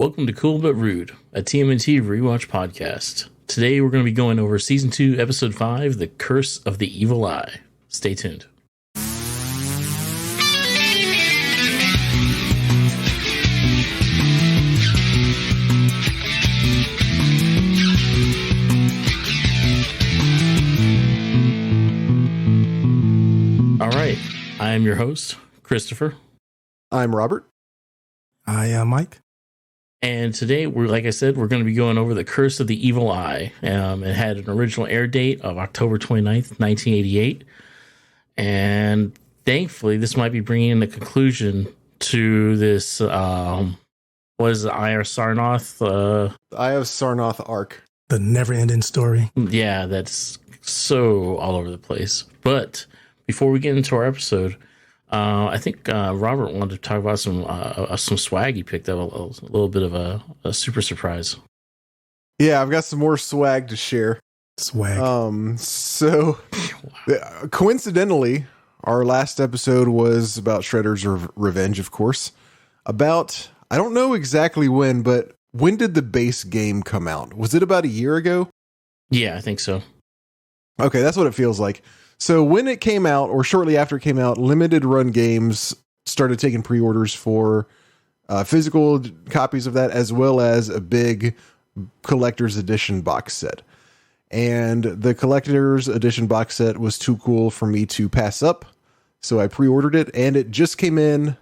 Welcome to Cool But Rude, a TMNT rewatch podcast. Today we're going to be going over Season 2, Episode 5, The Curse of the Evil Eye. Stay tuned. All right, I am your host, Christopher. I'm Robert. I am Mike. And today, like I said, we're going to be going over The Curse of the Evil Eye. It had an original air date of October 29th, 1988. And thankfully, this might be bringing the conclusion to this, what is it, Eye of Sarnath? The Eye of Sarnath arc. The never-ending story. Yeah, that's so all over the place. But before we get into our episode, I think Robert wanted to talk about some swag he picked up, a little bit of a super surprise. Yeah, I've got some more swag to share. Swag. So coincidentally, our last episode was about Shredder's Revenge, of course. About, I don't know exactly when, but when did the base game come out? Was it about a year ago? Yeah, I think so. Okay, that's what it feels like. So when it came out, or shortly after it came out, limited run games started taking pre-orders for physical copies of that, as well as a big collector's edition box set. And the collector's edition box set was too cool for me to pass up, so I pre-ordered it, and it just came in,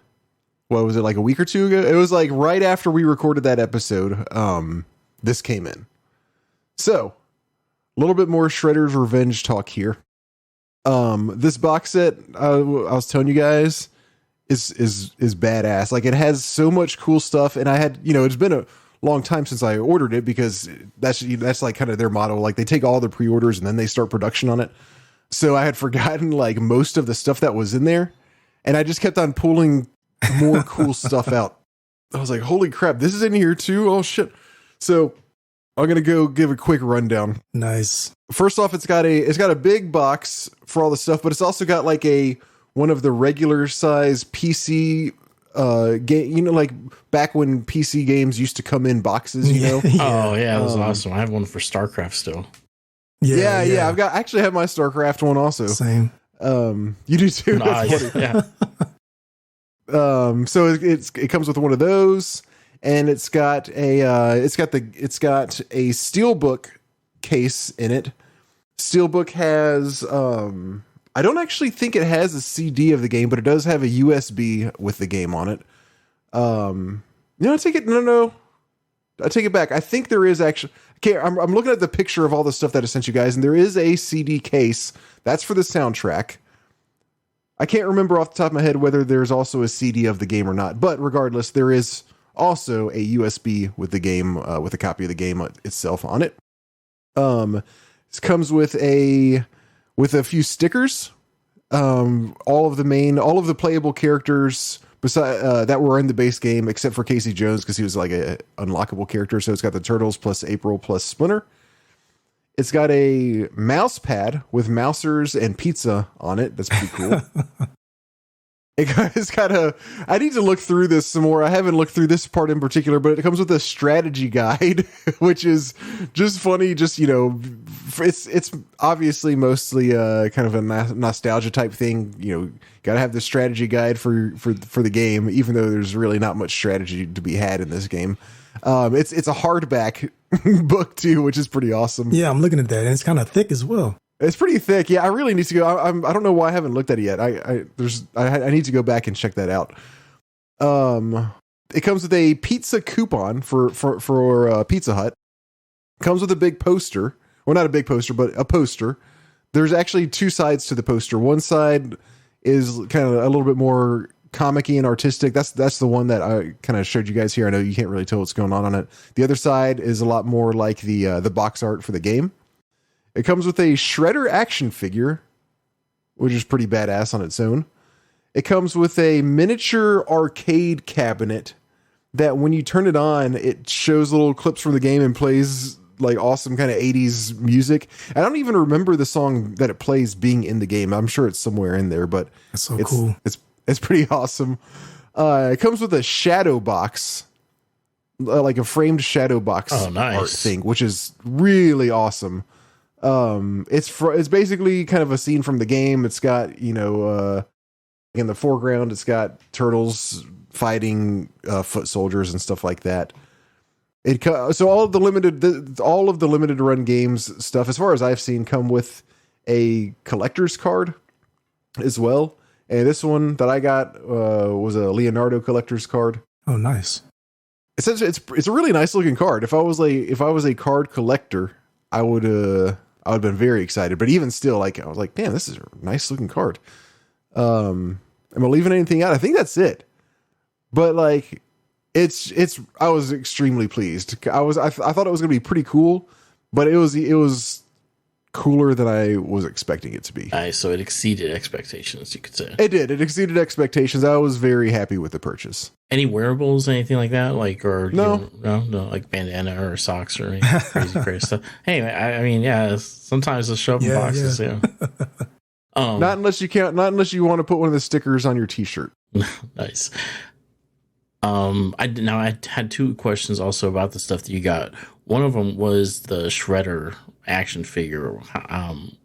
what was it, like a week or two ago? It was like right after we recorded that episode, this came in. So, a little bit more Shredder's Revenge talk here. This box set, I was telling you guys, is badass. Like, it has so much cool stuff, and I had, it's been a long time since I ordered it, because that's like kind of their motto. Like, they take all the pre-orders and then they start production on it. So I had forgotten like most of the stuff that was in there, and I just kept on pulling more cool stuff out. I was like, holy crap, this is in here too. Oh shit. So I'm going to go give a quick rundown. Nice. First off, it's got a big box for all the stuff, but it's also got like one of the regular size PC game, like back when PC games used to come in boxes, Yeah. Oh yeah, that was awesome. I have one for StarCraft still. Yeah. I actually have my StarCraft one also. Same. You do too. Nice. Yeah. So it comes with one of those, and it's got a steelbook case in it. Steelbook has I don't actually think it has a CD of the game, but it does have a USB with the game on it. I take it back. I think there is actually. Okay, I'm looking at the picture of all the stuff that I sent you guys, and there is a CD case that's for the soundtrack. I can't remember off the top of my head whether there's also a CD of the game or not, but regardless, there is also a USB with the game, with a copy of the game itself on it. This comes with a few stickers. All of the playable characters that were in the base game, except for Casey Jones, because he was like a unlockable character. So it's got the Turtles plus April plus Splinter. It's got a mouse pad with mousers and pizza on it. That's pretty cool. It's got I need to look through this some more. I haven't looked through this part in particular, but it comes with a strategy guide, which is just funny. Just, it's obviously mostly kind of a nostalgia type thing. Got to have the strategy guide for the game, even though there's really not much strategy to be had in this game. It's a hardback book too, which is pretty awesome. Yeah, I'm looking at that, and it's kind of thick as well. It's pretty thick. Yeah, I really need to go. I don't know why I haven't looked at it yet. I need to go back and check that out. It comes with a pizza coupon for Pizza Hut. Comes with a big poster. Well, not a big poster, but a poster. There's actually two sides to the poster. One side is kind of a little bit more comic-y and artistic. That's the one that I kind of showed you guys here. I know you can't really tell what's going on it. The other side is a lot more like the box art for the game. It comes with a Shredder action figure, which is pretty badass on its own. It comes with a miniature arcade cabinet that when you turn it on, it shows little clips from the game and plays like awesome kind of 80s music. I don't even remember the song that it plays being in the game. I'm sure it's somewhere in there, but that's so cool. It's pretty awesome. It comes with a shadow box like a framed shadow box art thing, which is really awesome. It's basically kind of a scene from the game. It's got, in the foreground, it's got turtles fighting foot soldiers and stuff like that. So all of the limited run games stuff, as far as I've seen, come with a collector's card as well. And this one that I got was a Leonardo collector's card. Oh, nice. It's a really nice looking card. If I was a card collector, I would have been very excited. But even still, I was like, damn, this is a nice looking card. Am I leaving anything out? I think that's it. But I was extremely pleased. I thought it was going to be pretty cool, but it was cooler than I was expecting it to be. Nice. So it exceeded expectations, you could say. It did. It exceeded expectations. I was very happy with the purchase. Any wearables, anything like that? No, like bandana or socks or any crazy stuff. Hey, I mean, yeah, sometimes they'll show up in boxes. Yeah. Not unless you want to put one of the stickers on your t-shirt. Nice. I had two questions also about the stuff that you got. One of them was the Shredder action figure.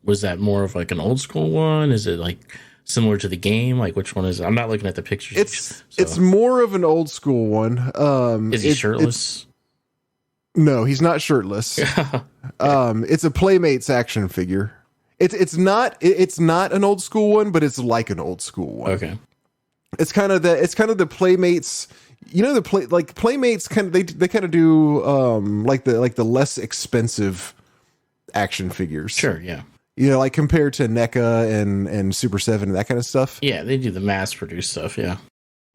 Was that more of like an old school one? Is it like similar to the game? Like which one is it? I'm not looking at the pictures. It's more of an old school one. Is he shirtless? No, he's not shirtless. It's a Playmates action figure. It's not an old school one, but it's like an old school one. Okay. It's kind of the Playmates, Playmates they kind of do like the less expensive action figures. Sure, yeah. Like compared to NECA and Super 7 and that kind of stuff. Yeah, they do the mass produced stuff, yeah.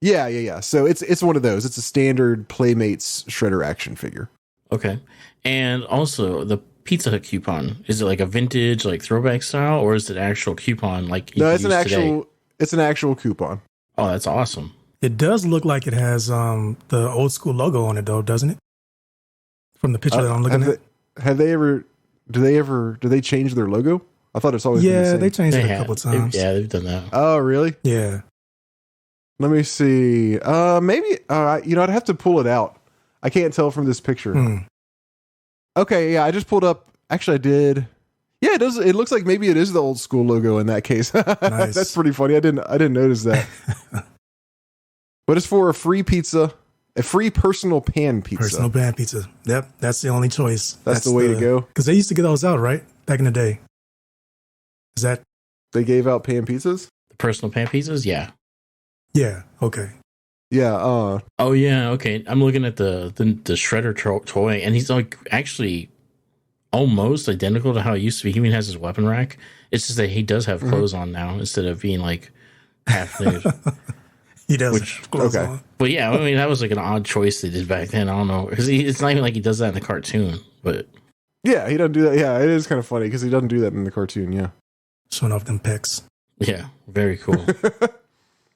Yeah. So it's one of those. It's a standard Playmates Shredder action figure. Okay. And also the Pizza Hut coupon, is it like a vintage like throwback style, or is it actual coupon like No, it's an actual coupon. Oh, that's awesome. It does look like it has the old school logo on it, though, doesn't it? From the picture that I'm looking at. Do they change their logo? I thought it's always been the same. They changed it a couple times. They've done that. Oh, really? Yeah. Let me see. Maybe I'd have to pull it out. I can't tell from this picture. Okay, yeah, I just pulled up. Actually, I did. Yeah, it does. It looks like maybe it is the old school logo in that case. Nice. That's pretty funny. I didn't notice that. But it's for a free pizza, a free personal pan pizza. Personal pan pizza. Yep, that's the only choice. That's the way to go. Because they used to get those out, right? Back in the day. Is that? They gave out pan pizzas? The personal pan pizzas? Yeah. Yeah, okay. Yeah. Oh, yeah, okay. I'm looking at the Shredder toy, and he's like actually almost identical to how he used to be. He even has his weapon rack. It's just that he does have clothes on now instead of being like half nude. He does have clothes on. But yeah, I mean, that was like an odd choice they did back then. I don't know. Because it's not even like he does that in the cartoon. But yeah, he doesn't do that. Yeah, it is kind of funny because he doesn't do that in the cartoon. Yeah. Showing off them pecs. Yeah, very cool.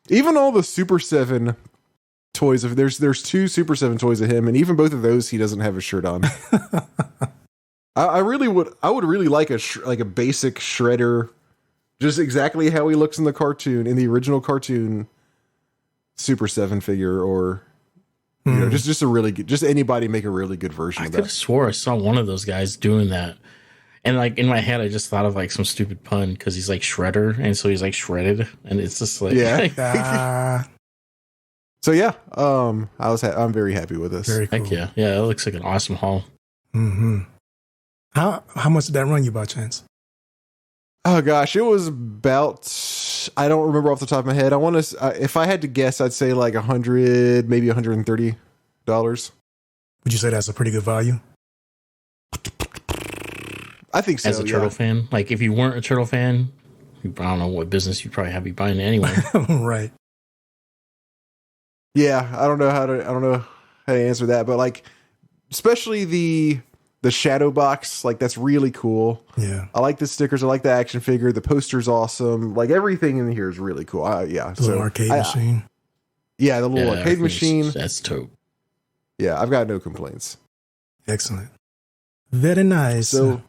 Even all the Super 7 toys, there's two Super 7 toys of him, and even both of those he doesn't have a shirt on. I would really like a basic Shredder, just exactly how he looks in the cartoon, in the original cartoon Super 7 figure, or just a really good, just anybody make a really good version of that. I could have swore I saw one of those guys doing that, and like in my head I just thought of like some stupid pun because he's like Shredder, and so he's like shredded, and it's just like So yeah, I'm very happy with this. Very cool. Heck yeah, it looks like an awesome haul. Mm-hmm. How much did that run you by chance? Oh gosh, it was about, I don't remember off the top of my head. I want to, if I had to guess, I'd say like $100, maybe $130. Would you say that's a pretty good value? I think so. As a Turtle fan, like if you weren't a Turtle fan, I don't know what business you'd probably have you buying it anyway. Right. Yeah, I don't know how to answer that, but like, especially the shadow box, like that's really cool. Yeah, I like the stickers. I like the action figure. The poster's awesome. Like everything in here is really cool. Yeah, the little arcade machine. Yeah, the little arcade machine. That's dope. Yeah, I've got no complaints. Excellent. Very nice. So,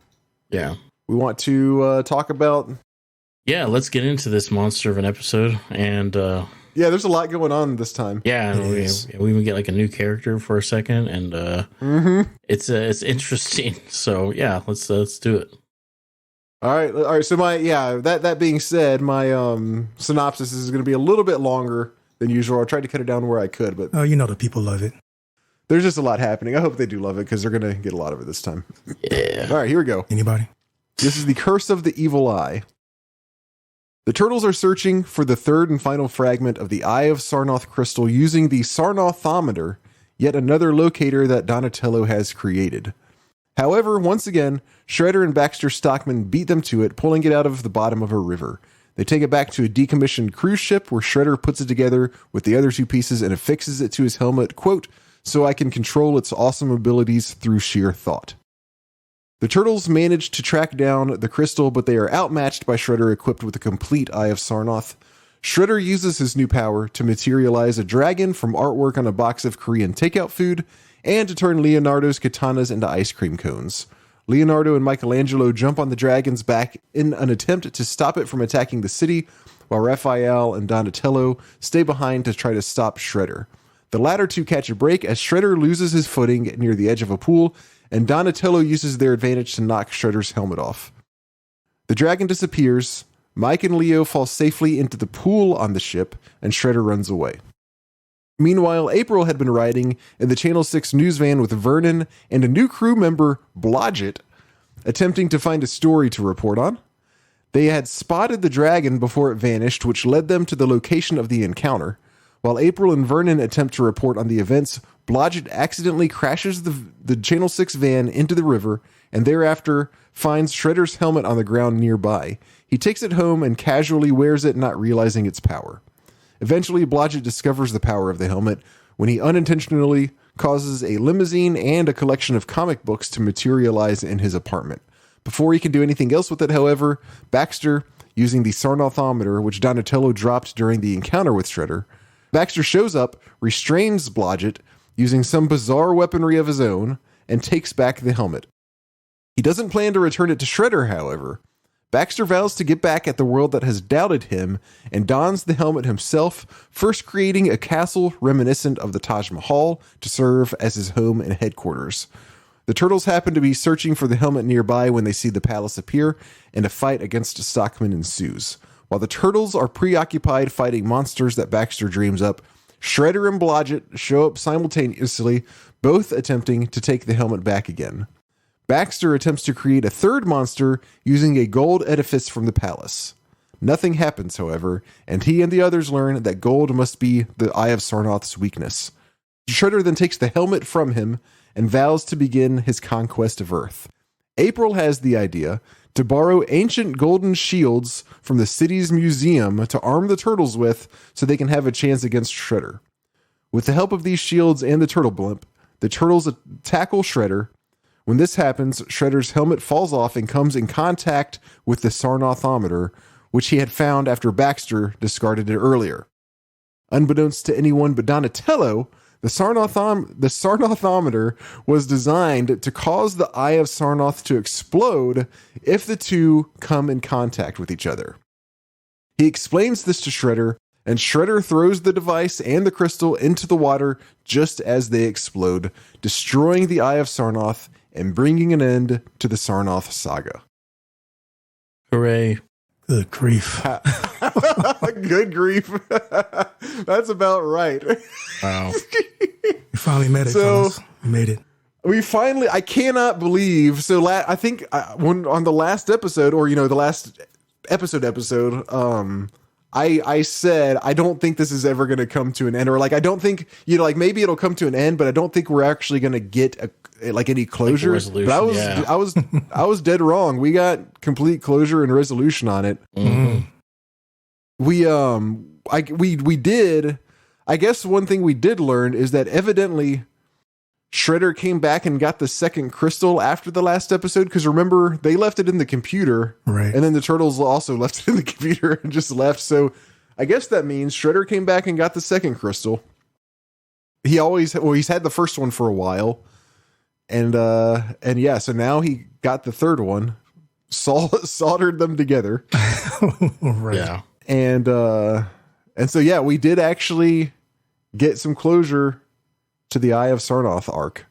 yeah, we want to talk about. Yeah, let's get into this monster of an episode, and Yeah, there's a lot going on this time. Yeah, and we even get like a new character for a second, and it's interesting. So yeah, let's do it. All right. So that being said, my synopsis is going to be a little bit longer than usual. I tried to cut it down where I could, but the people love it. There's just a lot happening. I hope they do love it because they're going to get a lot of it this time. Yeah. All right, here we go. Anybody? This is the Curse of the Evil Eye. The turtles are searching for the third and final fragment of the Eye of Sarnath crystal using the Sarnathometer, yet another locator that Donatello has created. However, once again, Shredder and Baxter Stockman beat them to it, pulling it out of the bottom of a river. They take it back to a decommissioned cruise ship where Shredder puts it together with the other two pieces and affixes it to his helmet, quote, so I can control its awesome abilities through sheer thought. The turtles manage to track down the crystal, but they are outmatched by Shredder equipped with a complete Eye of Sarnath. Shredder uses his new power to materialize a dragon from artwork on a box of Korean takeout food and to turn Leonardo's katanas into ice cream cones. Leonardo and Michelangelo jump on the dragon's back in an attempt to stop it from attacking the city, while Raphael and Donatello stay behind to try to stop Shredder. The latter two catch a break as Shredder loses his footing near the edge of a pool, and Donatello uses their advantage to knock Shredder's helmet off. The dragon disappears, Mike and Leo fall safely into the pool on the ship, and Shredder runs away. Meanwhile, April had been riding in the Channel 6 news van with Vernon and a new crew member, Blodgett, attempting to find a story to report on. They had spotted the dragon before it vanished, which led them to the location of the encounter. While April and Vernon attempt to report on the events, Blodgett accidentally crashes the Channel 6 van into the river and thereafter finds Shredder's helmet on the ground nearby. He takes it home and casually wears it, not realizing its power. Eventually, Blodgett discovers the power of the helmet when he unintentionally causes a limousine and a collection of comic books to materialize in his apartment. Before he can do anything else with it, however, Baxter, using the Sarnathometer, which Donatello dropped during the encounter with Shredder, Baxter shows up, restrains Blodgett, using some bizarre weaponry of his own, and takes back the helmet. He doesn't plan to return it to Shredder, however. Baxter vows to get back at the world that has doubted him and dons the helmet himself, first creating a castle reminiscent of the Taj Mahal to serve as his home and headquarters. The turtles happen to be searching for the helmet nearby when they see the palace appear, and a fight against Stockman ensues. While the turtles are preoccupied fighting monsters that Baxter dreams up, Shredder and Blodgett show up simultaneously, both attempting to take the helmet back again. Baxter attempts to create a third monster using a gold edifice from the palace. Nothing happens, however, and he and the others learn that gold must be the Eye of Sarnath's weakness. Shredder then takes the helmet from him and vows to begin his conquest of Earth. April has the idea to borrow ancient golden shields from the city's museum to arm the turtles with so they can have a chance against Shredder. With the help of these shields and the turtle blimp, the turtles tackle Shredder. When this happens, Shredder's helmet falls off and comes in contact with the Sarnathometer, which he had found after Baxter discarded it earlier. Unbeknownst to anyone but Donatello, the Sarnathometer was designed to cause the Eye of Sarnath to explode if the two come in contact with each other. He explains this to Shredder, and Shredder throws the device and the crystal into the water just as they explode, destroying the Eye of Sarnath and bringing an end to the Sarnath saga. Hooray. Good grief. Good grief. That's about right. Wow. We finally made it, fellas. We made it. We finally, I cannot believe. So I think when on the last episode, or, the last episode, I said, I don't think this is ever going to come to an end, or I don't think, maybe it'll come to an end, but I don't think we're actually going to get any closure. But I was dead wrong. We got complete closure and resolution on it. Mm-hmm. We did. I guess one thing we did learn is that evidently Shredder came back and got the second crystal after the last episode, because remember, they left it in the computer, right? And then the turtles also left it in the computer and just left. So I guess that means Shredder came back and got the second crystal. He's had the first one for a while, and yeah, so now he got the third one, soldered them together, right? Yeah, and And so, yeah, we did actually get some closure to the Eye of Sarnath arc.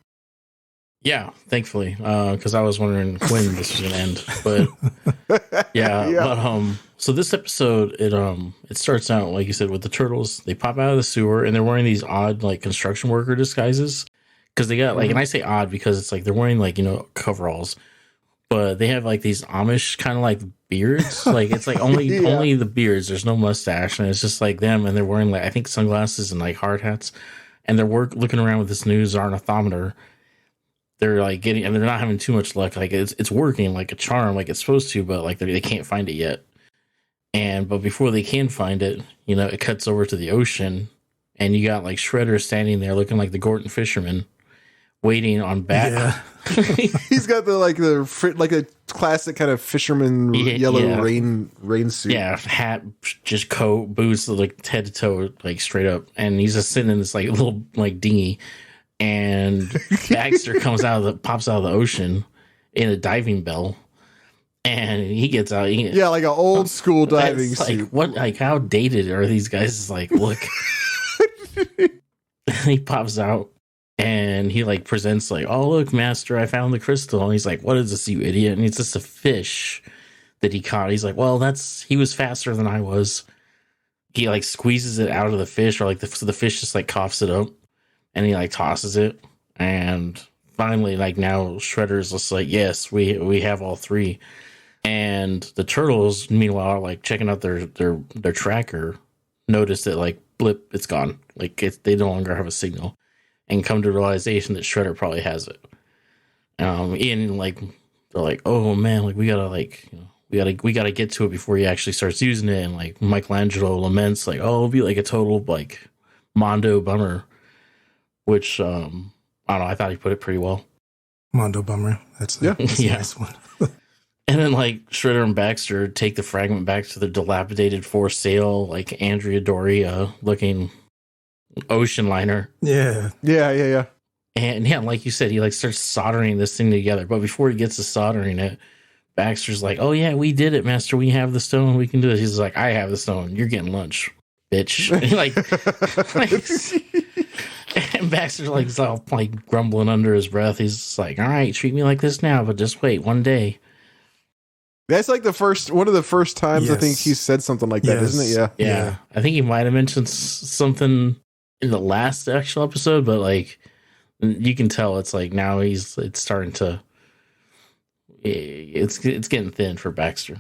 Yeah, thankfully, because I was wondering when this was going to end. But yeah. So this episode, it starts out, like you said, with the turtles. They pop out of the sewer, and they're wearing these odd, like, construction worker disguises. Because they got, like, and I say odd because it's like they're wearing, like, coveralls. But they have, like, these Amish kind of, like, beards. Like, it's, like, only the beards. There's no mustache. And it's just, like, them. And they're wearing, like, I think sunglasses and, like, hard hats. And they're looking around with this new Sarnathometer. They're, like, and they're not having too much luck. Like, it's working like a charm, like it's supposed to. But, like, they can't find it yet. But before they can find it, it cuts over to the ocean. And you got, like, Shredder standing there looking like the Gorton fisherman. Waiting on Bat. Yeah. He's got a classic kind of fisherman yellow rain suit. Yeah, hat, just coat, boots, like head to toe, like straight up. And he's just sitting in this like little like dinghy. And Baxter pops out of the ocean in a diving bell. And he gets out. Like an old school diving suit. Like what? Like how dated are these guys? It's like, look. He pops out. And he like presents like, oh look, master, I found the crystal. And he's like, what is this, you idiot? And it's just a fish that he caught. He's like, well, he was faster than I was. He like squeezes it out of the fish, or like the fish just like coughs it up, and he like tosses it. And finally, like now Shredder's just like, yes, we have all three. And the turtles, meanwhile, are like checking out their tracker. Notice that like blip, it's gone. Like they no longer have a signal. And come to the realization that Shredder probably has it. And like they're like, oh man, like we gotta get to it before he actually starts using it. And like Michelangelo laments, like, oh, it'll be like a total like Mondo bummer. Which I don't know, I thought he put it pretty well. Mondo bummer. That's a nice one. And then like Shredder and Baxter take the fragment back to the dilapidated for sale, like Andrea Doria looking ocean liner. Yeah. And yeah, like you said, he like starts soldering this thing together. But before he gets to soldering it, Baxter's like, oh yeah, we did it, master. We have the stone. We can do this. He's like, I have the stone. You're getting lunch, bitch. And Baxter's like, he's all like grumbling under his breath. He's just like, all right, treat me like this now, but just wait one day. That's like one of the first times I think he said something like that, isn't it? Yeah. I think he might have mentioned something in the last actual episode, but like you can tell it's like now it's starting to it's getting thin for Baxter.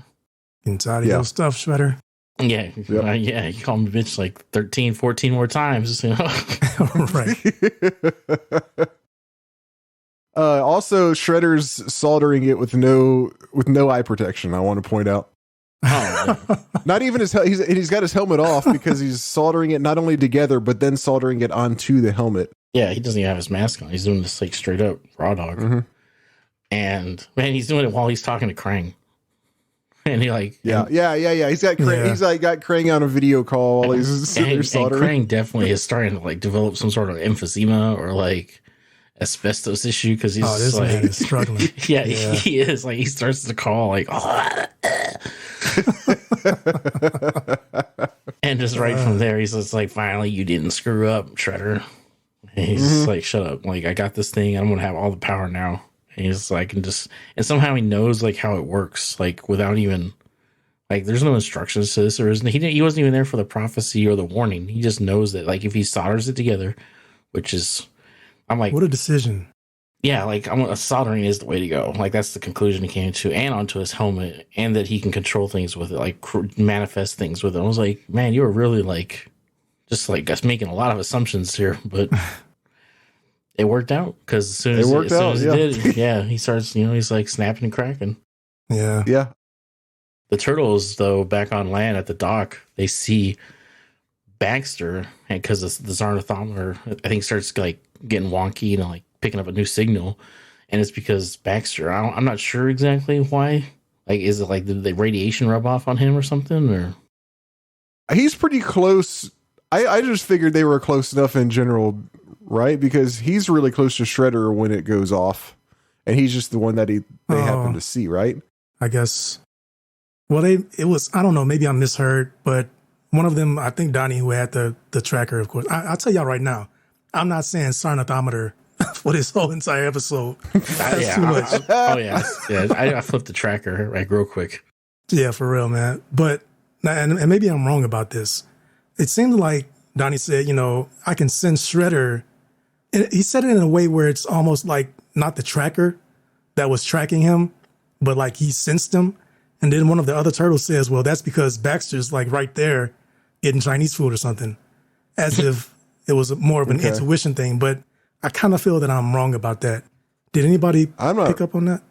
Inside of your stuff, Shredder. Yeah. Yeah. You call him a bitch like 13, 14 more times. Right. Also, Shredder's soldering it with no eye protection. I want to point out. Oh, not even he's got his helmet off because he's soldering it not only together but then soldering it onto the helmet. Yeah, he doesn't even have his mask on. He's doing this like straight up raw dog. Mm-hmm. And man, he's doing it while he's talking to Krang. And he like yeah. He's got Krang, he's like got Krang on a video call while he's sitting there soldering. And Krang definitely is starting to like develop some sort of emphysema or like asbestos issue because he's this like, man is struggling. Yeah, he is like he starts to call like and just right from there he's just like, finally you didn't screw up, Shredder. And he's just like, shut up, like I got this thing, I'm gonna have all the power now. And he's like, and somehow he knows like how it works, like without even like there's no instructions to this, or isn't he wasn't even there for the prophecy or the warning. He just knows that like if he solders it together, which is, I'm like, what a decision. Yeah, like soldering is the way to go. Like that's the conclusion he came to, and onto his helmet, and that he can control things with it, like manifest things with it. I was like, man, you were really like, just like us making a lot of assumptions here, but it worked out because as soon as he did, he starts, he's like snapping and cracking. Yeah. The turtles, though, back on land at the dock, they see Baxter, and because the Sarnathometer, I think, starts like getting wonky and like picking up a new signal, and it's because Baxter. I'm not sure exactly why. Like, is it like did the radiation rub off on him or something? Or he's pretty close. I just figured they were close enough in general, right? Because he's really close to Shredder when it goes off, and he's just the one that they happen to see, right? I guess. Well, it was. I don't know. Maybe I misheard, but one of them, I think Donnie, who had the tracker, of course. I'll tell y'all right now, I'm not saying Sarnathometer for this whole entire episode. That's too much. I flipped the tracker like real quick. Yeah, for real, man. But, and maybe I'm wrong about this. It seemed like Donnie said, I can send Shredder. And he said it in a way where it's almost like not the tracker that was tracking him, but like he sensed him. And then one of the other turtles says, well, that's because Baxter's like right there getting Chinese food or something, as if it was more of an intuition thing. But I kind of feel that I'm wrong about that. Did anybody pick up on that?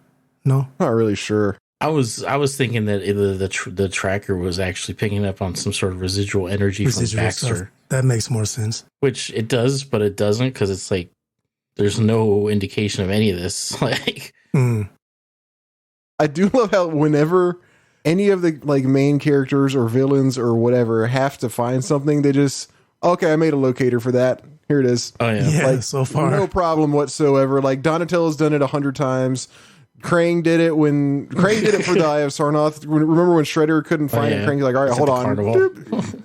No? Not really sure. I was thinking that the tracker was actually picking up on some sort of residual energy from Baxter. Stuff. That makes more sense. Which it does, but it doesn't, because it's like there's no indication of any of this. Like, I do love how whenever any of the like main characters or villains or whatever have to find something, they just I made a locator for that. Here it is. Oh yeah, like, so far no problem whatsoever. Like Donatello's done it 100 times. Krang did it for the Eye of Sarnath. Remember when Shredder couldn't find it? Krang's like, all right, hold on.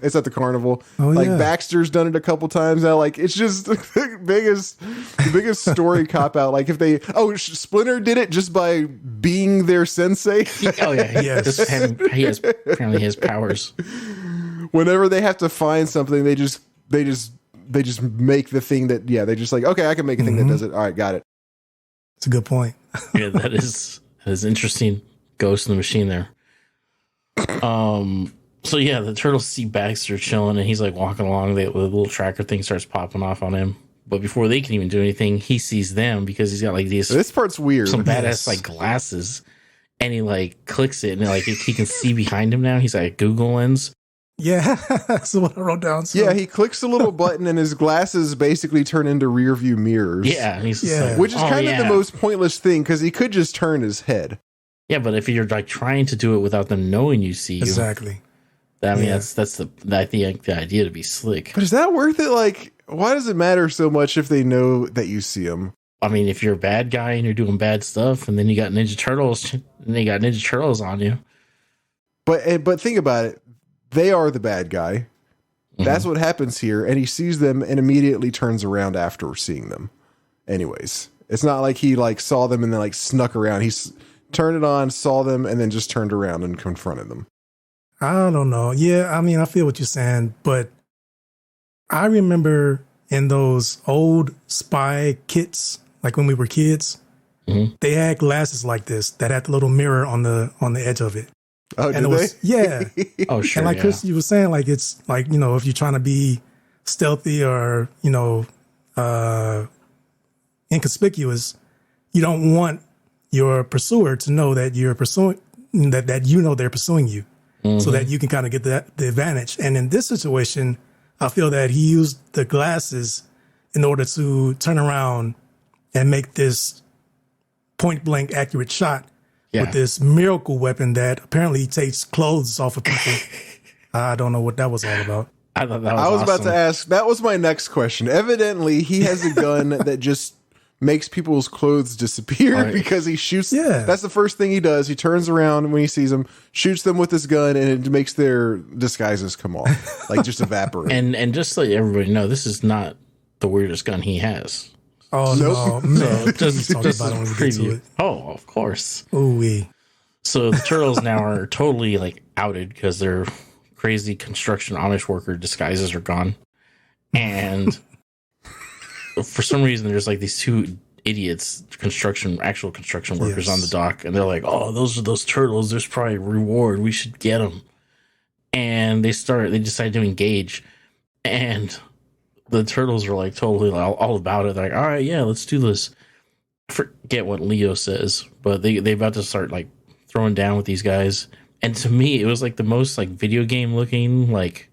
It's at the carnival. Baxter's done it a couple times now. Like, it's just the biggest story cop out. Like if Splinter did it just by being their sensei. Oh yeah, he apparently has powers. Whenever they have to find something, they just make the thing that they just like, okay, I can make a thing that does it. All right, got it. It's a good point. Yeah, that is interesting. Ghost in the machine there. So yeah, the turtles see Baxter chilling, and he's like walking along. The little tracker thing starts popping off on him. But before they can even do anything, he sees them because he's got like these. This part's weird. Some badass like glasses, and he like clicks it, and like he can see behind him now. He's like a Google lens. Yeah, that's what I wrote down. So. Yeah, he clicks a little button and his glasses basically turn into rear view mirrors. Yeah, and he's like, which is kind of the most pointless thing because he could just turn his head. Yeah, but if you're like trying to do it without them knowing you see you, exactly. I mean, that's the idea to be slick. But is that worth it? Like, why does it matter so much if they know that you see them? I mean, if you're a bad guy and you're doing bad stuff, and then you got Ninja Turtles, and they got Ninja Turtles on you. But think about it. They are the bad guy. That's what happens here. And he sees them and immediately turns around after seeing them. Anyways, it's not like he like saw them and then like snuck around. He's turned it on, saw them, and then just turned around and confronted them. I don't know. Yeah, I mean, I feel what you're saying, but I remember in those old spy kits, like when we were kids, they had glasses like this that had the little mirror on the edge of it. Oh, and did they? Yeah. Oh, sure. And like Chris, you were saying, like it's like, if you're trying to be stealthy or, inconspicuous, you don't want your pursuer to know that you're pursuing, that they're pursuing you, so that you can kind of get the advantage. And in this situation, I feel that he used the glasses in order to turn around and make this point blank accurate shot. With this miracle weapon that apparently takes clothes off of people. I don't know what that was all about. I thought that was I was awesome. about to ask. That was my next question. Evidently, he has a gun that just makes people's clothes disappear because he shoots. Yeah. That's the first thing he does. He turns around when he sees them, shoots them with his gun, and it makes their disguises come off. Like just evaporate. And just to let everybody know, this is not the weirdest gun he has. Oh, no. Man. Just preview. Oh, of course. Ooh-wee. So the turtles now are totally like outed because their crazy construction Amish worker disguises are gone. And for some reason, there's like these two idiots, actual construction workers on the dock. And they're like, oh, those are those turtles. There's probably a reward. We should get them. And they decide to engage. And the turtles are like totally all about it. They're like, all right, yeah, let's do this. I forget what Leo says, but they about to start like throwing down with these guys. And to me, it was like the most like video game looking like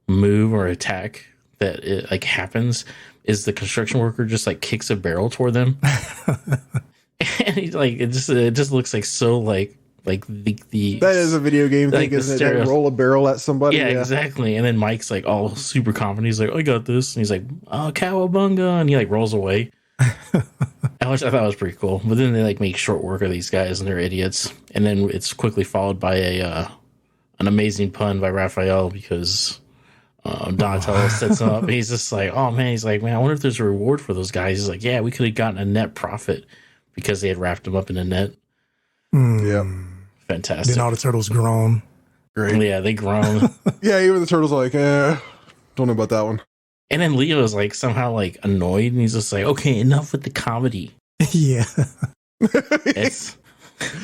move or attack that it like happens is the construction worker just like kicks a barrel toward them. And he's like, it just looks like so like the that is a video game thing, isn't it? Like roll a barrel at somebody. Yeah, exactly. And then Mike's like all super confident. He's like, I got this. And he's like, oh, cowabunga. And he like rolls away. Which I thought was pretty cool. But then they like make short work of these guys and they're idiots. And then it's quickly followed by an amazing pun by Raphael because Donatello sets him up. He's just like, oh man, he's like, man, I wonder if there's a reward for those guys. He's like, yeah, we could have gotten a net profit because they had wrapped him up in a net. Yep. Fantastic. Then all the turtles grown. Great. Yeah, they grown. Yeah, even the turtles are like, don't know about that one. And then Leo is like somehow like annoyed, and he's just like, okay, enough with the comedy. Yeah. It's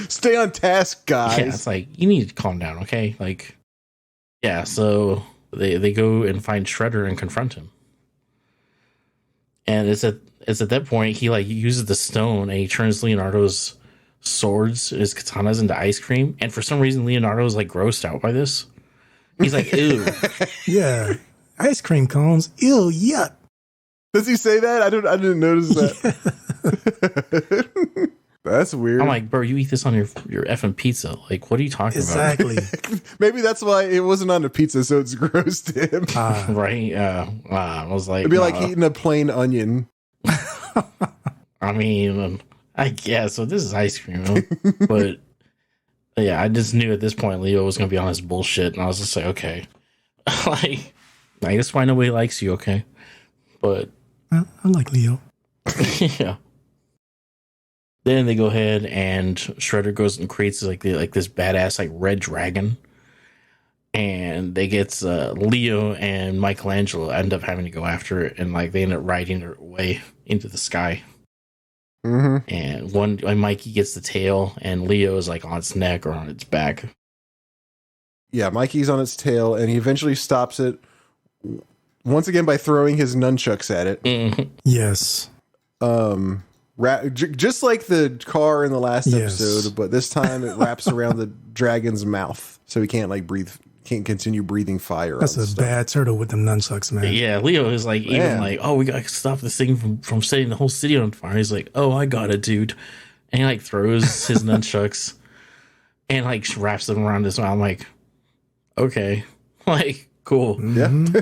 stay on task, guys. Yeah, it's like, you need to calm down, okay? Like, yeah, so they go and find Shredder and confront him. And it's at that point he like uses the stone and he turns Leonardo's swords, his katanas, into ice cream. And for some reason Leonardo is like grossed out by this. He's like, ew. Yeah. Ice cream cones. Ew, yuck. Does he say that? I didn't notice that. Yeah. That's weird. I'm like, bro, you eat this on your effing pizza. Like, what are you talking about? Exactly. Maybe that's why it wasn't on a pizza, so it's gross to him. Right? I was like, it'd be like eating a plain onion. I mean, I guess. So this is ice cream, but yeah, I just knew at this point Leo was gonna be on his bullshit, and I was just like, okay, like, I guess why nobody likes you, okay? But I like Leo. Yeah. Then they go ahead and Shredder goes and creates like this badass like red dragon, and they get Leo and Michelangelo end up having to go after it, and like they end up riding their way into the sky. And Mikey gets the tail, and Leo is like on its neck or on its back. Yeah, Mikey's on its tail, and he eventually stops it once again by throwing his nunchucks at it. Yes. Just like the car in the last episode, but this time it wraps around the dragon's mouth, so he can't like breathe, can't continue breathing fire. That's a bad turtle with them nunchucks, man. Yeah, Leo is like, even like, oh, we gotta stop this thing from setting the whole city on fire. He's like, oh, I got it, dude, and he like throws his nunchucks and like wraps them around his mouth. I'm like, okay, like, cool. Yeah. And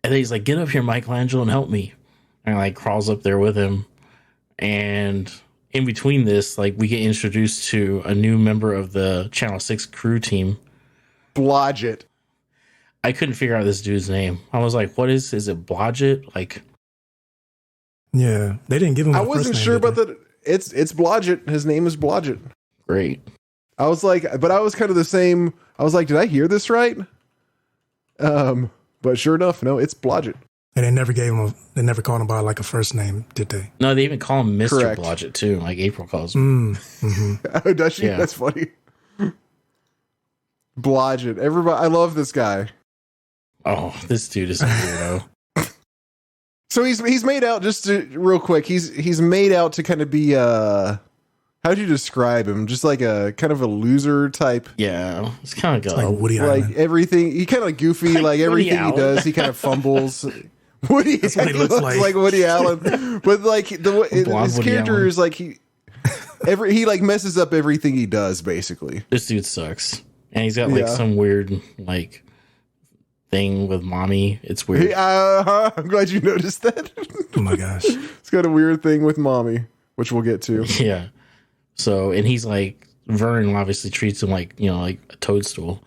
then he's like, get up here, Michelangelo, and help me. And like crawls up there with him. And in between this, like, we get introduced to a new member of the Channel 6 crew team. Blodgett. I couldn't figure out this dude's name. I was like, what is it Blodgett? Like, yeah, they didn't give him I wasn't sure about that. It's Blodgett. His name is Blodgett. Great. I was like, but I was kind of the same. I was like, did I hear this right? But sure enough, no, it's Blodgett. And they never gave him they never called him by like a first name, did they? No, they even call him Mr. Correct. Blodgett too, like April calls him. Oh, does she? Yeah. That's funny. Blodgett. Everybody, I love this guy. Oh, this dude is a weirdo. So he's made out, just to, real quick, he's made out to kind of be how'd you describe him? Just like a kind of a loser type. Yeah, it's kind of like Woody Allen. Like everything, he kind of like goofy. Like everything he does, he kind of fumbles. Woody, that's what he looks like Woody Allen, but like his character Allen. is like he like messes up everything he does. Basically, this dude sucks, and he's got like some weird like thing with mommy. It's weird. I'm glad you noticed that. Oh my gosh, it's got a weird thing with mommy, which we'll get to. Yeah. So, and he's like, Vernon obviously treats him like, you know, like a toadstool.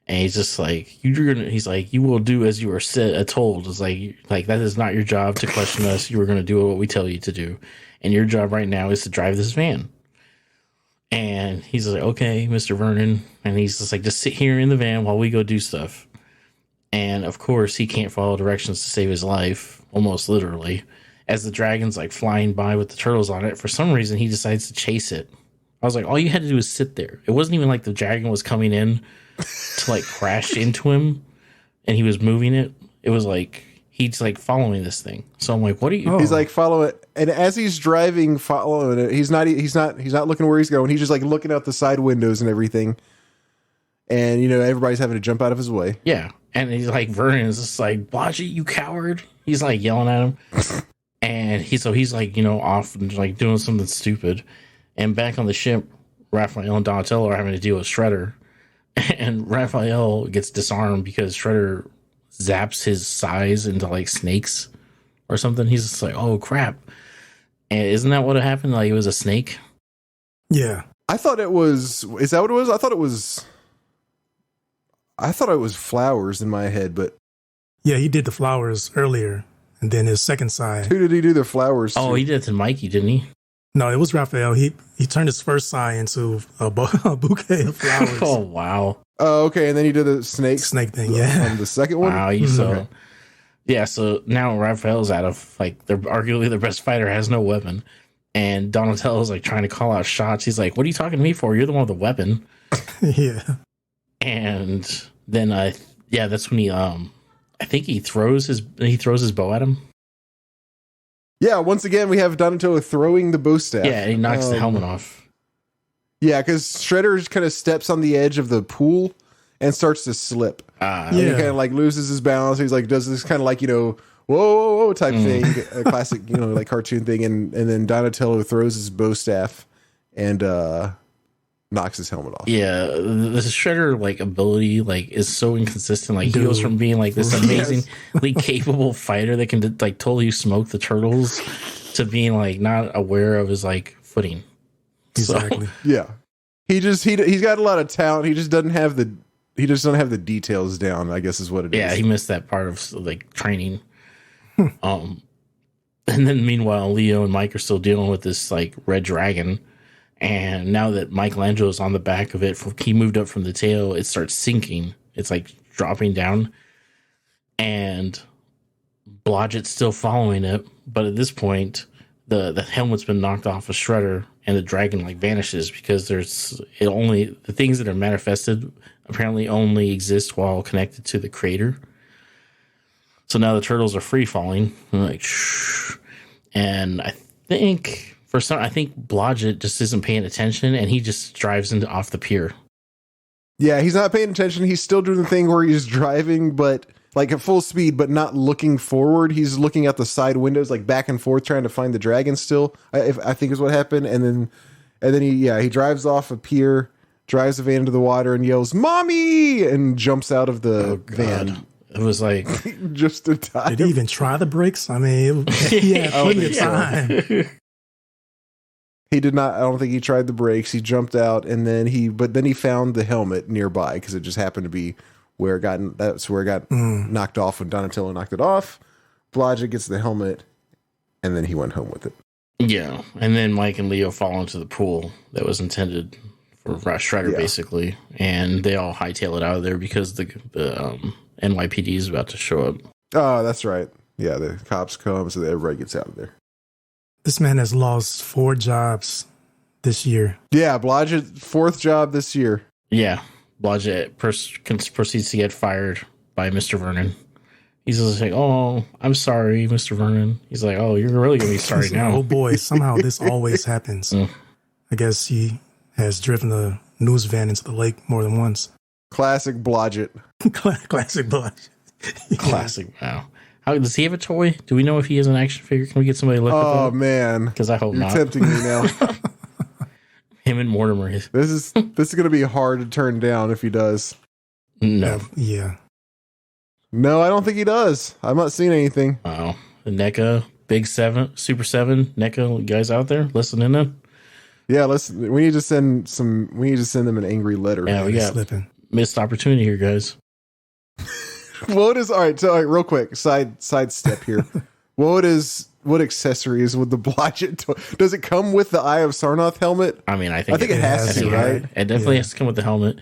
And he's just like, he's like, you will do as you are told. It's like that is not your job to question us. You are going to do what we tell you to do. And your job right now is to drive this van. And he's like, okay, Mr. Vernon. And he's just like, just sit here in the van while we go do stuff. And of course, he can't follow directions to save his life, almost literally. As the dragon's like flying by with the turtles on it, for some reason he decides to chase it. I was like, all you had to do was sit there. It wasn't even like the dragon was coming in to like crash into him and he was moving it. It was like he's like following this thing. So I'm like, what are you? He's like following it, and as he's driving, following it, he's not looking where he's going. He's just like looking out the side windows and everything. And you know, everybody's having to jump out of his way. Yeah, and he's like, Vernon is just like, Blodgett, you coward. He's like yelling at him. And he's like, you know, off and like doing something stupid. And back on the ship, Raphael and Donatello are having to deal with Shredder. And Raphael gets disarmed because Shredder zaps his size into like snakes or something. He's just like, oh crap. And isn't that what happened? Like it was a snake? Yeah. I thought it was, is that what it was? I thought it was, I thought it was flowers in my head, but yeah, he did the flowers earlier, and then his second sigh. Who did he do the flowers to? He did it to Mikey, didn't he? No, it was Raphael. He turned his first sigh into a bouquet of flowers. Oh, wow. Oh, okay. And then he did the snake thing, yeah. On the second one? Wow, so... Yeah, so now Raphael's out of, like, they're arguably the best fighter, has no weapon. And Donatello's, like, trying to call out shots. He's like, what are you talking to me for? You're the one with the weapon. Yeah. And then, that's when he, I think he throws his bow at him. Yeah, once again, we have Donatello throwing the bow staff. Yeah, and he knocks the helmet off. Yeah, because Shredder kind of steps on the edge of the pool and starts to slip. And he kind of like loses his balance. He's like, does this kind of like, whoa, whoa, whoa type thing, a classic, like cartoon thing. And then Donatello throws his bow staff and knocks his helmet off. Yeah, the Shredder like ability like is so inconsistent. Like he goes from being like this amazingly capable fighter that can like totally smoke the turtles to being like not aware of his like footing. Exactly. So, yeah, he's got a lot of talent. He just doesn't have the details down, I guess is what it is. Yeah, he missed that part of like training. And then meanwhile, Leo and Mike are still dealing with this like red dragon. And now that Michelangelo's on the back of it, he moved up from the tail, it starts sinking. It's like dropping down. And Blodgett's still following it. But at this point, the helmet's been knocked off of Shredder and the dragon like vanishes because the things that are manifested apparently only exist while connected to the crater. So now the turtles are free falling. Like, shh. And I think Blodgett just isn't paying attention and he just drives off the pier. Yeah, he's not paying attention. He's still doing the thing where he's driving, but like at full speed, but not looking forward. He's looking out the side windows, like back and forth, trying to find the dragon still, I think is what happened. And then he drives off a pier, drives the van into the water and yells, "Mommy!" and jumps out of the van. It was like just in time. Did he even try the brakes? I mean, he had plenty of time. He did not. I don't think he tried the brakes. He jumped out, and then he found the helmet nearby because it just happened to be where it got. That's where it got knocked off when Donatello knocked it off. Blodgett gets the helmet, and then he went home with it. Yeah, and then Mike and Leo fall into the pool that was intended for Shredder, basically, and they all hightail it out of there because the NYPD is about to show up. Oh, that's right. Yeah, the cops come, so everybody gets out of there. This man has lost 4 jobs this year. Yeah, Blodgett, 4th job this year. Yeah, Blodgett proceeds to get fired by Mr. Vernon. He's just like, "Oh, I'm sorry, Mr. Vernon." He's like, "Oh, you're really going to be sorry now." Oh boy, somehow this always happens. I guess he has driven the news van into the lake more than once. Classic Blodgett. Classic Blodgett. Classic, wow. How does he have a toy? Do we know if he has an action figure? Can we get somebody to look at that? Oh, man. Because I hope You're not. tempting me now. Him and Mortimer. This is going to be hard to turn down if he does. No. Yeah. No, I don't think he does. I'm not seeing anything. Wow. NECA, Big 7, Super 7, NECA, you guys out there listening in? Yeah, listen. We need to send them an angry letter. Yeah, we got missed opportunity here, guys. All right, real quick, side step here. What accessories would the Blodgett toy? Does it come with the Eye of Sarnath helmet? I mean, I think it has to, right? It definitely has to come with the helmet.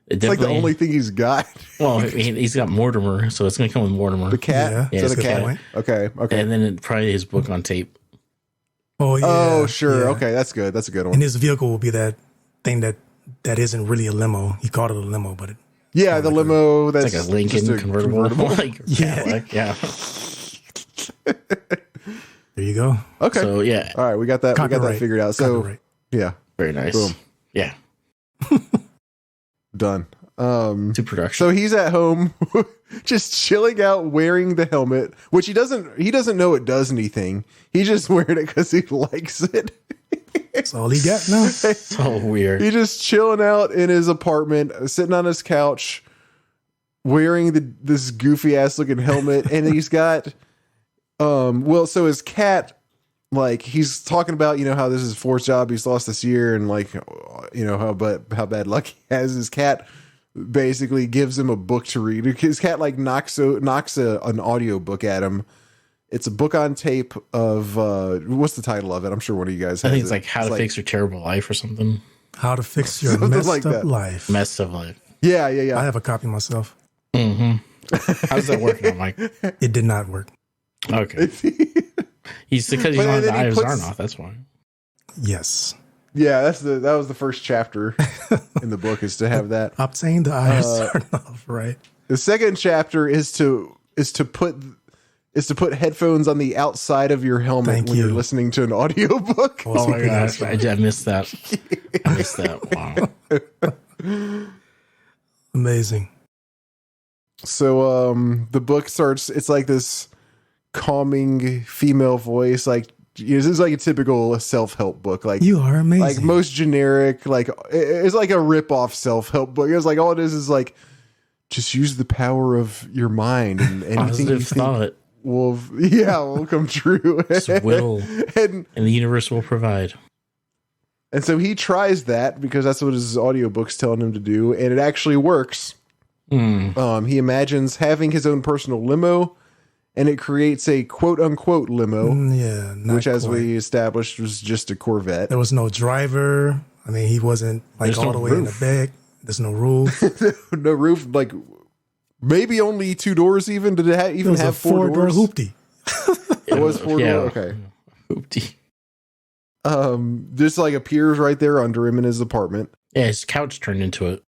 It's like the only thing he's got. Well, he's got Mortimer, so it's going to come with Mortimer. The cat? Yeah, is that a cat? Okay. And then probably his book on tape. Oh, yeah. Oh, sure. Yeah. Okay, that's good. That's a good one. And his vehicle will be that thing that isn't really a limo. He called it a limo, but the limo that's like a Lincoln convertible. Like, yeah. There you go. Okay. So yeah. All right, we got that. Copyright. We got that figured out. So yeah, very nice. Boom. Yeah. Done. To production. So he's at home, just chilling out, wearing the helmet, which he doesn't know it does anything. He's just wearing it because he likes it. That's all he got now. So weird. He's just chilling out in his apartment, sitting on his couch, wearing this goofy ass looking helmet, and he's got so his cat, like, he's talking about, how this is his 4th job he's lost this year, and like, how bad luck he has. His cat basically gives him a book to read. His cat like knocks an audio book at him. It's a book on tape of what's the title of it? I'm sure one of you guys has I think it's like How to Fix Your Terrible Life or something. How to Fix Your Messed Up Life. Messed up life. Yeah. I have a copy myself. Mm-hmm. How's that working out, Mike? It did not work. Okay. He's because he's on the eye of Sarnath. That's why. Yes. Yeah, that was the first chapter in the book is to have that. Obtain the eye of Sarnath, right? The second chapter is to put headphones on the outside of your helmet when you're listening to an audiobook. Oh my gosh, I missed that. I missed that. Wow. Amazing. So the book starts, it's like this calming female voice, like this is like a typical self-help book, like you are amazing, like most generic, like it's like a rip-off self-help book. It's like all it is like just use the power of your mind and anything you think will come true. Will and the universe will provide. And so he tries that because that's what his audiobook's telling him to do, and it actually works. He imagines having his own personal limo, and it creates a quote-unquote limo, which, as we established, was just a Corvette. There was no driver. I mean, he wasn't like all the way in the back. There's no roof. No roof, like maybe only 2 doors even. Did it even have 4 doors? Hoopty. It was 4 doors? Okay. Hoopty. Just like appears right there under him in his apartment. Yeah, his couch turned into it.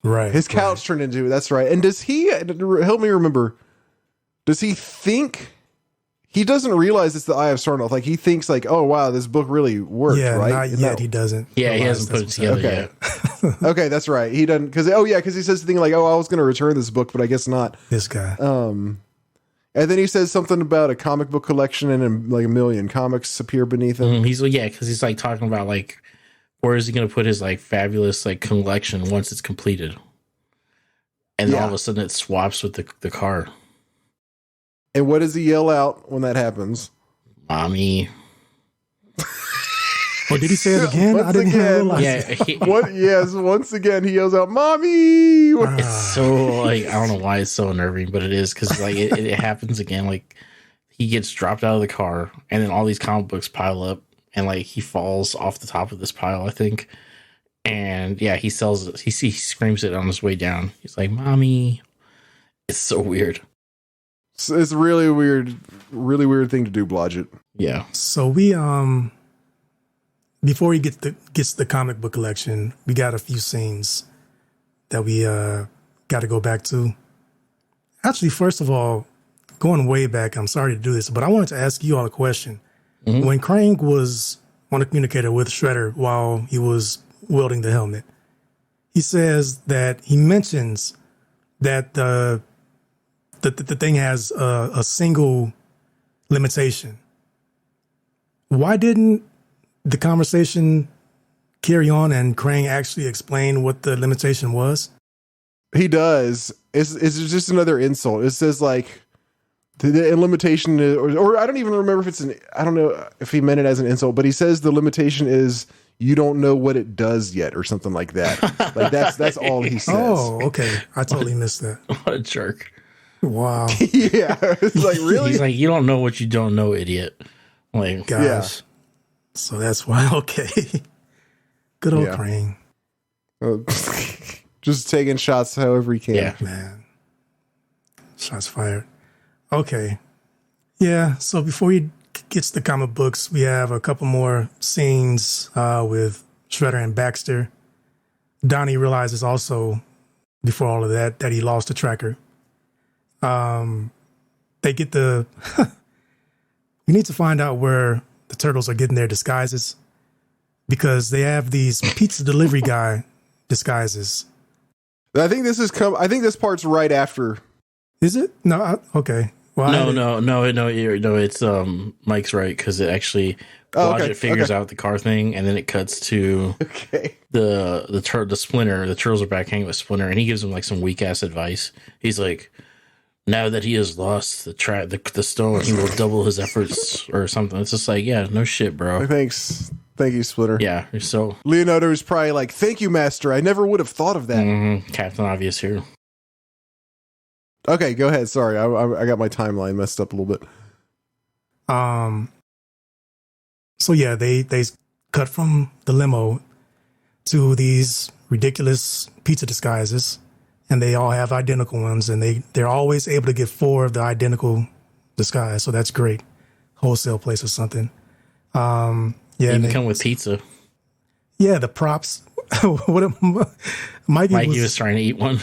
Right. His couch turned into it. That's right. And does he, help me remember, does he think, he doesn't realize it's the Eye of Sarnath. Like he thinks like, oh wow, this book really worked, right? Not yet. He doesn't. Yeah, he hasn't put it together yet. Okay, that's right. He doesn't, because he says the thing like, oh, I was going to return this book, but I guess not. This guy. And then he says something about a comic book collection and like a million comics appear beneath him. Because he's like talking about like, where is he going to put his like fabulous like collection once it's completed? And all of a sudden it swaps with the car. And what does he yell out when that happens? Mommy. Or did he say it again? I didn't realize. Yeah. Once again he yells out, "Mommy!" It's so like, I don't know why it's so unnerving, but it is because like it happens again. Like he gets dropped out of the car, and then all these comic books pile up, and like he falls off the top of this pile, I think. And he sells it. He screams it on his way down. He's like, "Mommy!" It's so weird. It's really weird thing to do, Blodgett. Yeah. So we before he gets the comic book collection, we got a few scenes that we got to go back to. Actually, first of all, going way back, I'm sorry to do this, but I wanted to ask you all a question. Mm-hmm. When Krang was on the communicator with Shredder while he was wielding the helmet, he says that he mentions that the thing has a single limitation. Why didn't the conversation carry on and Krang actually explain what the limitation was? He does. It's just another insult. It says like the limitation is, or I don't even remember if it's I don't know if he meant it as an insult, but he says the limitation is you don't know what it does yet or something like that. Like that's all he says. Oh, okay. I totally missed that. What a jerk. Wow. Yeah. It's like, really? He's like, you don't know what you don't know, idiot. Like, gosh. Yeah. So that's why. Okay. Good old Krang. Just taking shots however he can. Yeah. Man. Shots fired. Okay. Yeah. So before he gets the comic books, we have a couple more scenes with Shredder and Baxter. Donnie realizes also, before all of that he lost the tracker. They get we need to find out where the turtles are getting their disguises, because they have these pizza delivery guy disguises. I think this part's right after. Is it? No. Okay. Well, no. It's Mike's right, because it actually Blodgett figures out the car thing, and then it cuts to the Splinter. The turtles are back hanging with Splinter, and he gives him like some weak ass advice. He's like, now that he has lost the stone, he will double his efforts or something. It's just like, yeah, no shit, bro. Thanks Thank you, Splitter. Yeah, so Leonardo's probably like, thank you, Master. I never would have thought of that. Captain Obvious here. Okay, go ahead. Sorry, I got my timeline messed up a little bit. So yeah, they cut from the limo to these ridiculous pizza disguises, and they all have identical ones, and they're always able to get 4 of the identical disguise. So that's great. Wholesale place or something. Yeah, even come with pizza. Yeah, the props. Mikey was trying to eat one.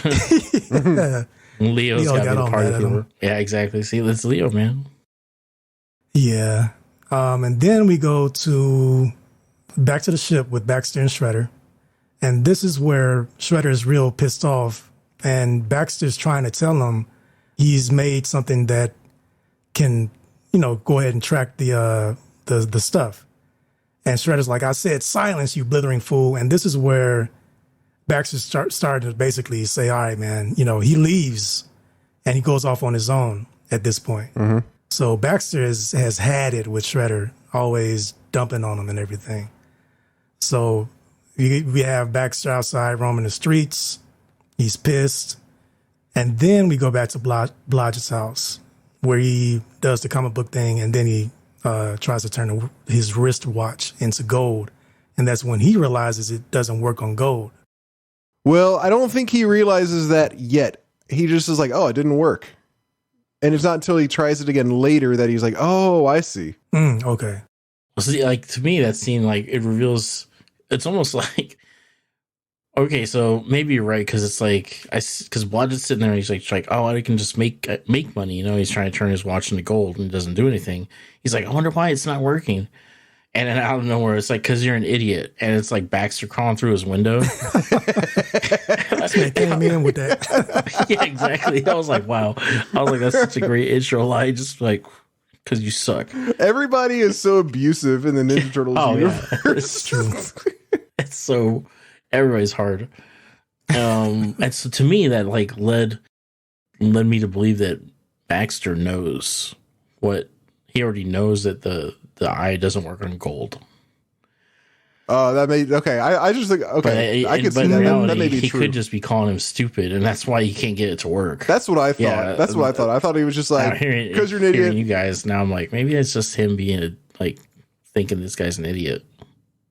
Yeah. Leo's got to be the party people. Yeah, exactly. See, that's Leo, man. Yeah. And then we go back to the ship with Baxter and Shredder. And this is where Shredder is real pissed off. And Baxter's trying to tell him he's made something that can, go ahead and track the stuff. And Shredder's like, I said, silence, you blithering fool. And this is where Baxter started to basically say, all right, man, he leaves and he goes off on his own at this point. Mm-hmm. So Baxter has had it with Shredder, always dumping on him and everything. So we have Baxter outside roaming the streets. He's pissed. And then we go back to Blodgett's house where he does the comic book thing, and then he tries to turn his wristwatch into gold. And that's when he realizes it doesn't work on gold. Well, I don't think he realizes that yet. He just is like, oh, it didn't work. And it's not until he tries it again later that he's like, oh, I see. Okay. Well, see, like, to me, that scene, like, it reveals, it's almost like, okay, so maybe you're right, because it's like, because Blodgett's sitting there, and he's like, oh, I can just make money, he's trying to turn his watch into gold, and it doesn't do anything. He's like, I wonder why it's not working. And then out of nowhere, it's like, because you're an idiot. And it's like Baxter crawling through his window. This man came in with that. Yeah, exactly. I was like, wow. I was like, that's such a great intro line. Just like, because you suck. Everybody is so abusive in the Ninja Turtles universe. Yeah, it's true. It's so, everybody's hard. And so to me, that like led me to believe that Baxter knows what he already knows, that the eye doesn't work on gold. That made okay. I just think okay. I could see that. Reality, that may be he true. Could just be calling him stupid, and that's why he can't get it to work. That's what I thought. Yeah, that's what I thought. I thought he was just like, because you're an idiot. You guys now, I'm like, maybe it's just him being thinking this guy's an idiot.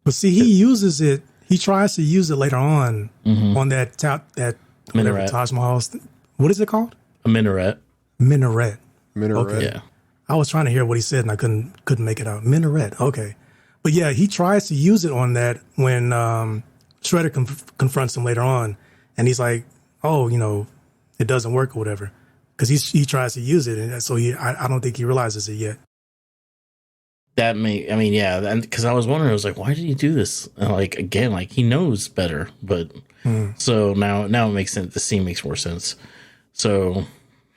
But see, he uses it. He tries to use it later on that whatever Taj Mahal's. What is it called? A minaret. Minaret. Okay. Yeah. I was trying to hear what he said and I couldn't make it out. Minaret. Okay. But yeah, he tries to use it on that when Shredder confronts him later on, and he's like, "Oh, it doesn't work or whatever," because he tries to use it, and so I don't think he realizes it yet. Because I was wondering, I was like, why did he do this? And again, he knows better, but so now it makes sense. The scene makes more sense. So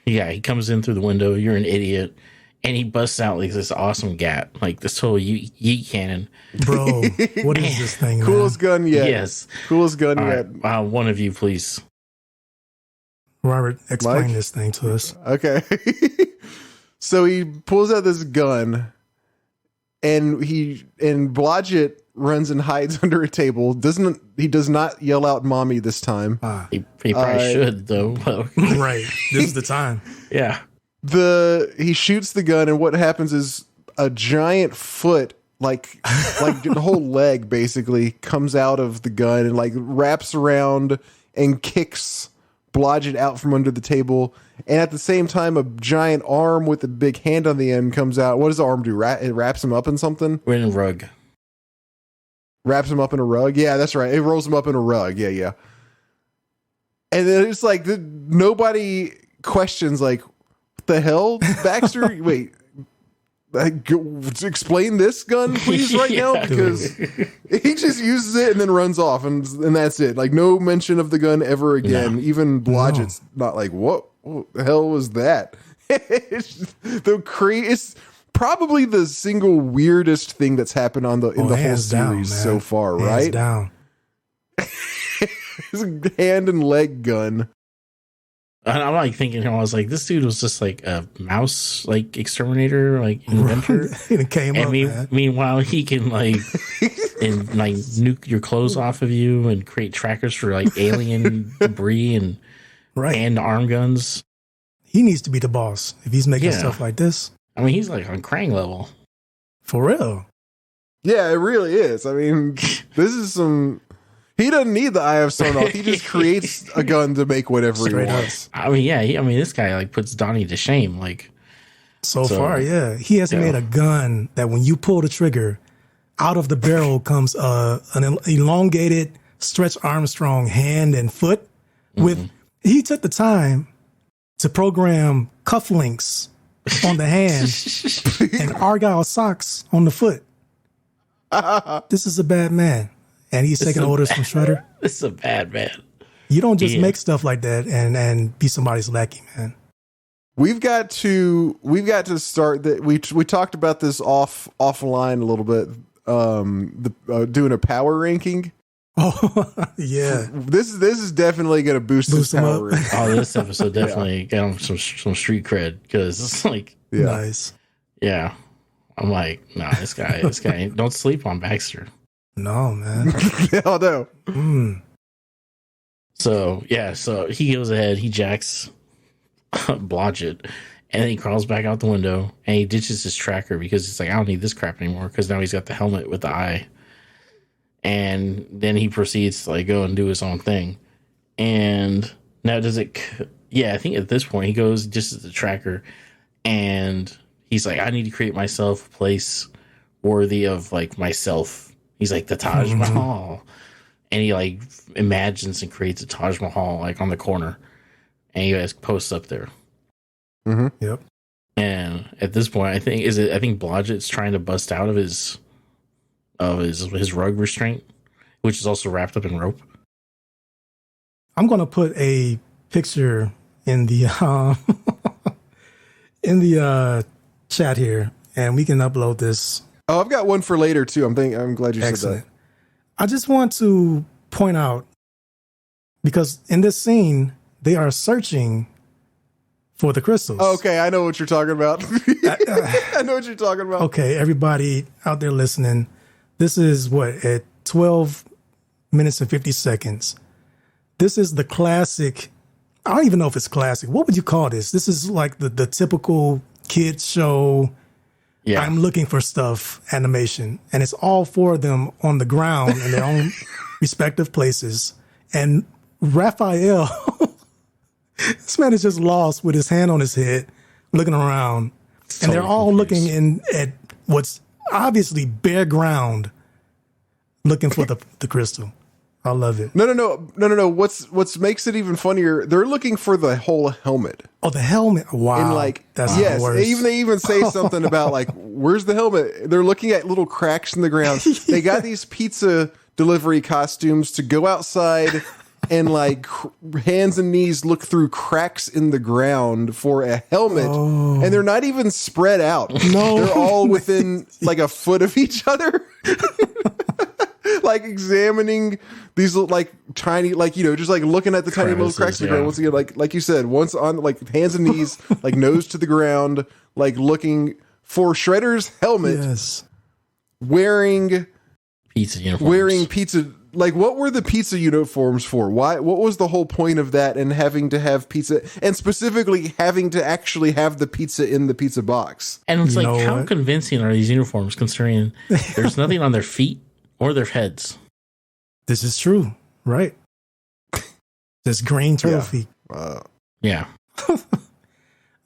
yeah, he comes in through the window. You're an idiot. And he busts out this awesome gat, this whole yeet cannon. Bro, what is this thing? Coolest gun yet. Yes. Coolest gun yet. Right, one of you, please. Robert, explain Mike? This thing to us. Okay. So he pulls out this gun, and Blodgett runs and hides under a table. He does not yell out "mommy" this time. He probably should, though. Right. This is the time. Yeah. He shoots the gun, and what happens is a giant foot, like the whole leg basically comes out of the gun and wraps around and kicks Blodgett out from under the table. And at the same time, a giant arm with a big hand on the end comes out. What does the arm do? It wraps him up in something? In a rug. Wraps him up in a rug? Yeah, that's right. It rolls him up in a rug. Yeah. And then it's nobody questions what the hell, Baxter? Wait, explain this gun, please, right now, because he just uses it and then runs off, and that's it. No mention of the gun ever again. No. Even Blodgett's not what the hell was that? It's probably the single weirdest thing that's happened in the whole series so far, right? Down. His hand and leg gun. And I'm thinking, I was this dude was just a mouse exterminator, inventor. It came up. Meanwhile, he can and like nuke your clothes off of you and create trackers for like alien debris and arm guns. He needs to be the boss if he's making stuff like this. I mean, he's like on Krang level. For real. Yeah, it really is. I mean, this is some... He doesn't need the Eye of Sarnath. He just creates a gun to make whatever he wants. I mean, this guy like puts Donnie to shame. Like so far, yeah. He has made a gun that when you pull the trigger, out of the barrel comes an elongated Stretch Armstrong hand and foot. He took the time to program cufflinks on the hand and Argyle socks on the foot. This is a bad man. And he's taking orders from Shredder. This is a bad man. You don't just make stuff like that and be somebody's lackey, man. We've got to start that. We talked about this offline a little bit. Doing a power ranking. Oh yeah, this is definitely going to boost his power ranking. Oh, this episode definitely got him some street cred because it's like nice. Yeah, I'm like, nah, this guy, don't sleep on Baxter. No, man. Hell no. So he goes ahead, he jacks Blodgett, and then he crawls back out the window and he ditches his tracker because he's like, I don't need this crap anymore because now he's got the helmet with the eye. And then he proceeds to like go and do his own thing. And now I think at this point he goes just as the tracker and he's like, I need to create myself a place worthy of like myself. He's like the Taj Mahal. And he like imagines and creates a Taj Mahal like on the corner. And he guys posts up there. Mm-hmm. Yep. And at this point, I think Blodgett's trying to bust out of his rug restraint, which is also wrapped up in rope. I'm gonna put a picture in the chat here, and we can upload this. Oh, I've got one for later too. I'm glad you said that. I just want to point out because in this scene they are searching for the crystals. Okay, I know what you're talking about. I know what you're talking about. Okay, everybody out there listening, this is at 12 minutes and 50 seconds. This is the classic. I don't even know if it's classic. What would you call this? This is like the typical kids show. Yeah. I'm looking for stuff animation. And it's all four of them on the ground in their own respective places. And Raphael, this man is just lost with his hand on his head, looking around. And they're all looking at what's obviously bare ground, looking for the crystal. I love it. No. What's makes it even funnier? They're looking for the whole helmet. Oh, the helmet! Wow, and that's the worst. They even say something about like, "Where's the helmet?" They're looking at little cracks in the ground. Yeah. They got these pizza delivery costumes to go outside and like hands and knees look through cracks in the ground for a helmet, and they're not even spread out. No, they're all within like a foot of each other. Like examining these like tiny, like, you know, just like looking at the tiny little cracks in the ground. Once again, like you said, once on like hands and knees, like nose to the ground, like looking for Shredder's helmet. Yes. Wearing pizza. Like, what were the pizza uniforms for? Why? What was the whole point of that? And having to have pizza, and specifically having to actually have the pizza in the pizza box. And it's like, how convincing are these uniforms considering there's nothing on their feet or their heads? This is true, right? This green turtle feet. Yeah.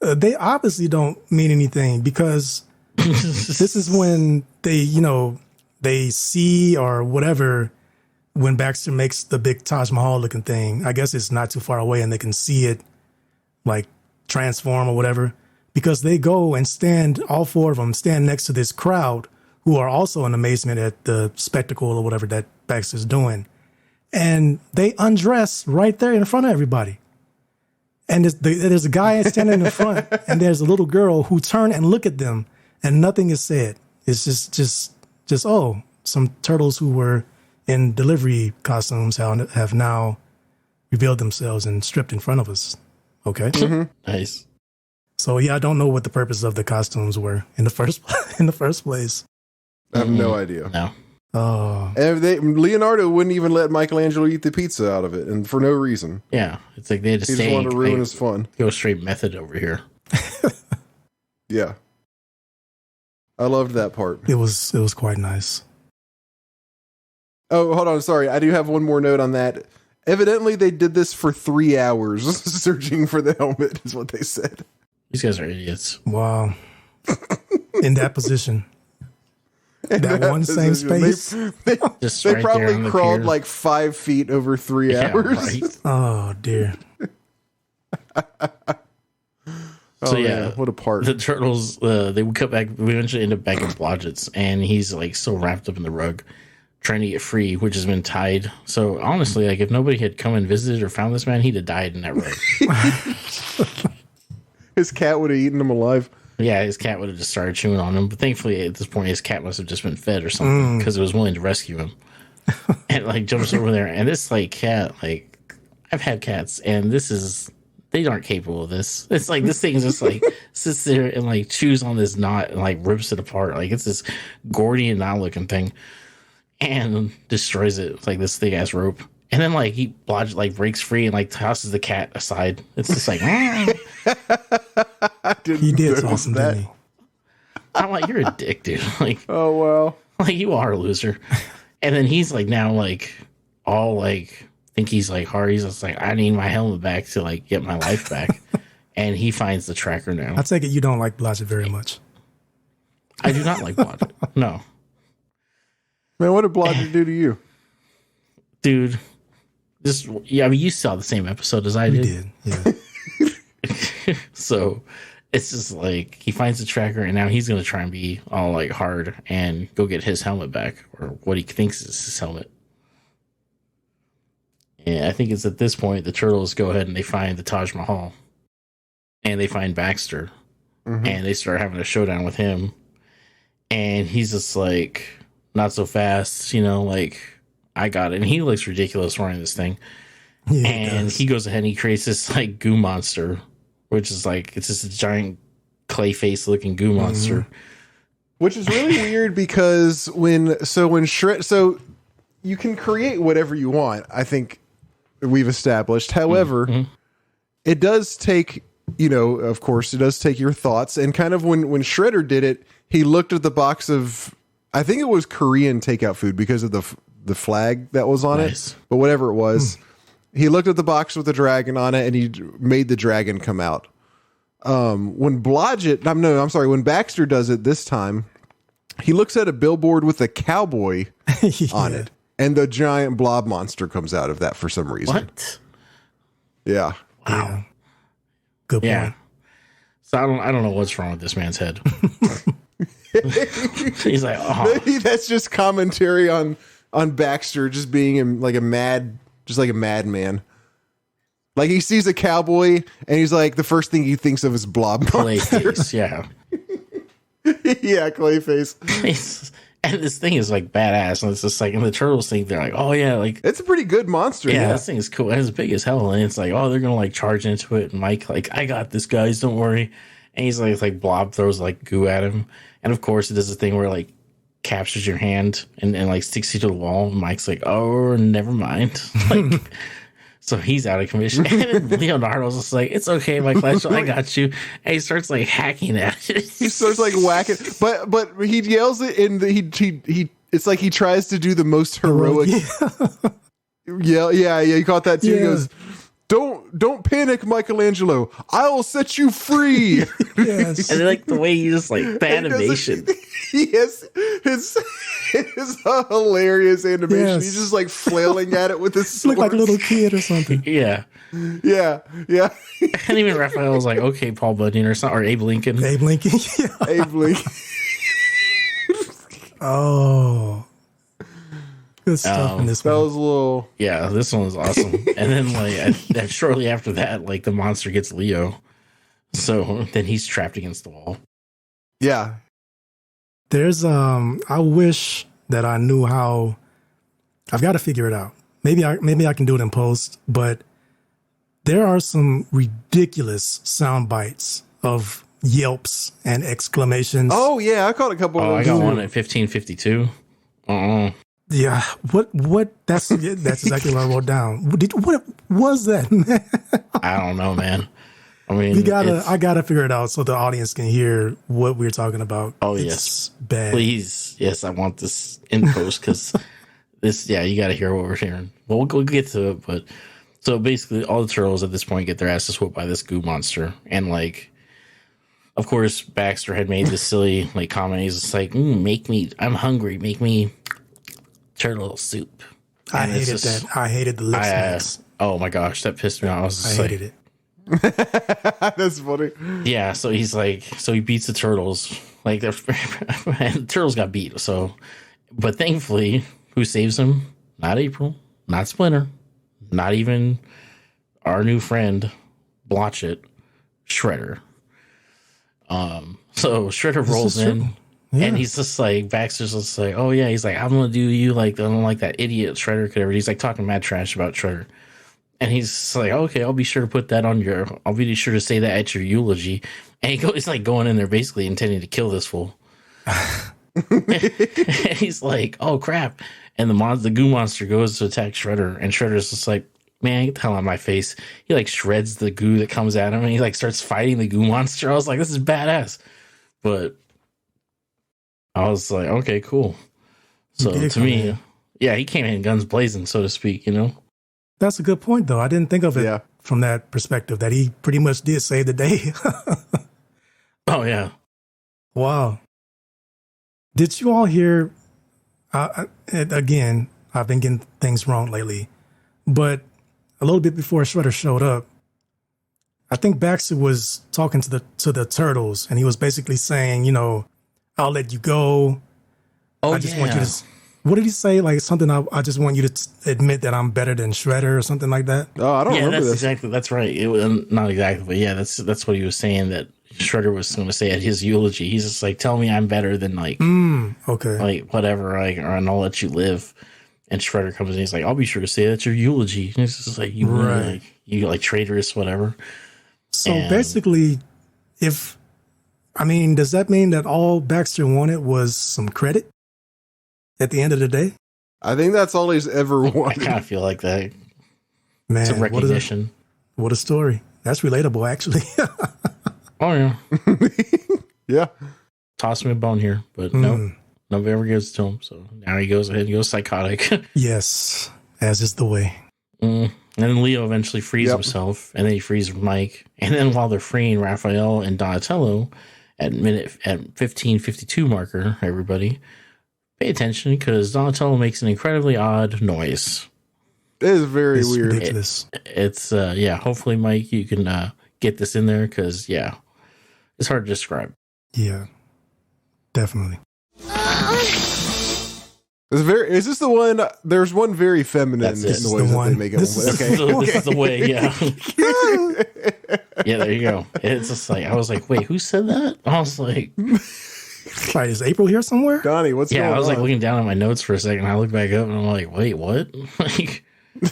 They obviously don't mean anything because this is when they see or whatever. When Baxter makes the big Taj Mahal looking thing, I guess it's not too far away and they can see it like transform or whatever, because they go and stand, all four of them stand next to this crowd who are also in amazement at the spectacle or whatever that Baxter's doing. And they undress right there in front of everybody. And there's a guy standing in front and there's a little girl who turn and look at them and nothing is said. It's just some turtles who were in delivery costumes have now revealed themselves and stripped in front of us. Okay. Mm-hmm. Nice. So yeah, I don't know what the purpose of the costumes were in the first place. I have no idea. No. Oh, and Leonardo wouldn't even let Michelangelo eat the pizza out of it, and for no reason. Yeah, it's like they had to He stay. just wanted to ruin his fun. Go straight method over here. Yeah, I loved that part. It was quite nice. Oh, hold on, sorry. I do have one more note on that. Evidently, they did this for 3 hours, searching for the helmet, is what they said. These guys are idiots. Wow. In that position. That one same space. They right probably crawled like 5 feet over 3 hours. Right. Oh, dear. So yeah, man, what a part. The turtles, they would come back. We eventually end up back in Blodgett's, and he's like so wrapped up in the rug, trying to get free, which has been tied. So honestly, like if nobody had come and visited or found this man, he'd have died in that rug. His cat would have eaten him alive. Yeah, his cat would have just started chewing on him. But thankfully, at this point, his cat must have just been fed or something because it was willing to rescue him. And like jumps over there, and this like cat, like I've had cats, and they aren't capable of this. It's like this thing just like sits there and like chews on this knot and like rips it apart. Like it's this Gordian knot looking thing, and destroys it with like this thick ass rope. And then like he breaks free and like tosses the cat aside. It's just like he did something, didn't he? I'm like, you're a dick, dude. Like, oh wow, like you are a loser. And then he's like now like all like think he's like hard. He's just like, I need my helmet back to like get my life back. And he finds the tracker now. I take it you don't like Blodgett very much. I do not like Blodgett. No. Man, what did Blodgett do to you? Dude. I mean, you saw the same episode as I did. Yeah. So it's just like he finds the tracker and now he's going to try and be all like hard and go get his helmet back, or what he thinks is his helmet. And I think it's at this point the turtles go ahead and they find the Taj Mahal and they find Baxter and they start having a showdown with him. And he's just like, not so fast, like, I got it. And he looks ridiculous wearing this thing. Yeah, and he goes ahead and he creates this like goo monster, which is like, it's just a giant clay face looking goo monster. Which is really weird because when you can create whatever you want, I think we've established. However, it does take, of course, it does take your thoughts. And kind of when Shredder did it, he looked at the box of, I think it was Korean takeout food because of the flag that was on it, but whatever it was, he looked at the box with the dragon on it and he made the dragon come out. When Baxter does it this time, he looks at a billboard with a cowboy on it and the giant blob monster comes out of that for some reason. What? Yeah. Wow. Yeah. Good point. Yeah. So I don't know what's wrong with this man's head. He's like, oh. Maybe that's just commentary on Baxter just being like a madman. Like he sees a cowboy and he's like, the first thing he thinks of is blob monster. Clayface, yeah. Yeah, Clayface. And this thing is like badass. And it's just like, and the turtles think they're like, oh yeah, like it's a pretty good monster. Yeah, this thing is cool. It's big as hell. And it's like, oh, they're gonna like charge into it. And Mike, like, I got this, guys, don't worry. And he's like Blob throws like goo at him. And of course it does a thing where like captures your hand and like sticks you to the wall. And Mike's like, oh, never mind. Like, so he's out of commission. And then Leonardo's just like, it's okay, Michelangelo, I got you. And he starts like hacking at it. He starts like whacking, but he yells it in he it's like he tries to do the most heroic. Yeah. You caught that too. Yeah. He goes, Don't panic, Michelangelo. I'll set you free. Yes. And like the way you just like the animation. Yes, his hilarious animation. Yes. He's just like flailing at it with his sword. Look like a little kid or something. Yeah. And even Raphael was like, okay, Paul Bunyan or something, or Abe Lincoln. Abe Lincoln. Yeah. Abe Lincoln. Oh. Good stuff in this one. That was a little... Yeah, this one was awesome. And then, like, shortly after that, like, the monster gets Leo. So then he's trapped against the wall. Yeah. There's, I wish that I knew how... I've got to figure it out. Maybe I can do it in post, but there are some ridiculous sound bites of yelps and exclamations. Oh, yeah, I caught a couple of those. I got one at 1552. Yeah. What? That's exactly what I wrote down. What was that, man? I don't know, man. I mean, I gotta figure it out so the audience can hear what we're talking about. Oh, it's yes. Bad. Please. Yes, I want this in post because this, yeah, you got to hear what we're hearing. Well, we'll get to it. But so basically, all the turtles at this point get their asses whooped by this goo monster. And like, of course, Baxter had made this silly like comment. He's just like, I'm hungry. Make me turtle soup. I hated that. I hated the lip smacks. Oh my gosh, that pissed me off. I hated it. That's funny. Yeah, so he's like, so he beats the turtles. Like, the turtles got beat. So, but thankfully, who saves him? Not April, not Splinter, not even our new friend, Blotchet, Shredder. So Shredder rolls in, and he's just like, Baxter's just like, oh yeah, he's like, I'm gonna do you like, I don't like that idiot Shredder could ever. He's like talking mad trash about Shredder. And he's like, okay, I'll be sure to put that I'll be sure to say that at your eulogy. And he's like going in there basically intending to kill this fool. And he's like, oh crap. And the goo monster goes to attack Shredder. And Shredder's just like, man, get the hell out of my face. He like shreds the goo that comes at him. And he like starts fighting the goo monster. I was like, this is badass. But I was like, okay, cool. So to me, yeah, he came in guns blazing, so to speak, you know? That's a good point, though. I didn't think of it from that perspective, that he pretty much did save the day. Oh, yeah. Wow. Did you all hear, again, I've been getting things wrong lately, but a little bit before Shredder showed up, I think Baxter was talking to the turtles, and he was basically saying, you know, I'll let you go. Oh, I just want you to... What did he say? Like something, I just want you to admit that I'm better than Shredder or something like that? Oh, I don't remember this. That's right. It was not exactly, but yeah, that's what he was saying, that Shredder was going to say at his eulogy. He's just like, tell me I'm better than like, okay, like whatever, and I'll let you live. And Shredder comes in, he's like, I'll be sure to say that's your eulogy. And it's just like, you like traitorous, whatever. So basically, does that mean that all Baxter wanted was some credit? At the end of the day, I think that's all he's ever wanted. I kind of feel like that. Man, some recognition. What a story. That's relatable, actually. Oh, yeah. Yeah. Toss him a bone here, but no, nobody ever gives it to him. So now he goes ahead and goes psychotic. Yes, as is the way. And then Leo eventually frees himself, and then he frees Mike. And then while they're freeing Raphael and Donatello at 15:52 marker, everybody, pay attention, because Donatello makes an incredibly odd noise. It is very weird. Ridiculous. It's hopefully, Mike, you can get this in there, because it's hard to describe. Yeah, definitely. Is this the one? There's one very feminine noise that they make. This is the way, yeah. Yeah, there you go. It's just like, I was like, wait, who said that? I was like... Right, is April here somewhere? Donnie, what's going on? Yeah, I was like looking down at my notes for a second. I looked back up and I'm like, wait, what? Like, I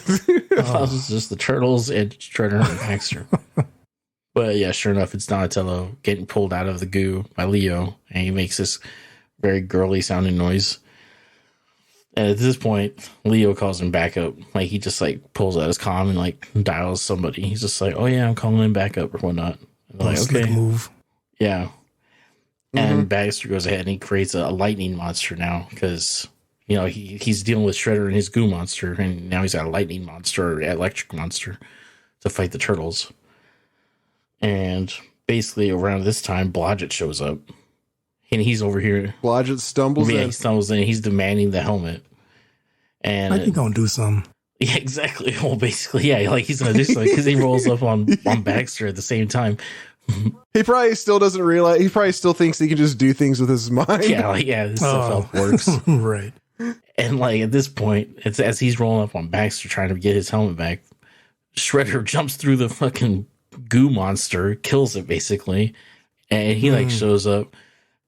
thought it was just the turtles and Shredder and Baxter. But yeah, sure enough, it's Donatello getting pulled out of the goo by Leo, and he makes this very girly sounding noise. And at this point, Leo calls him back up. Like, he just like pulls out his comm and like dials somebody. He's just like, oh yeah, I'm calling him back up or whatnot. Like, okay, move. Yeah. And Baxter goes ahead and he creates a lightning monster now, because, you know, he's dealing with Shredder and his goo monster, and now he's got a lightning monster or electric monster to fight the turtles. And basically around this time, Blodgett shows up, and he's over here. Blodgett stumbles in. He stumbles in. He's demanding the helmet. And I think he's gonna do something. Yeah, exactly. Well, basically, yeah, like he's gonna do something, because he rolls up on Baxter at the same time. He probably still doesn't realize. He probably still thinks he can just do things with his mind. Yeah, this stuff works. Right. And like at this point, it's as he's rolling up on Baxter trying to get his helmet back, Shredder jumps through the fucking goo monster, kills it basically, and he like shows up,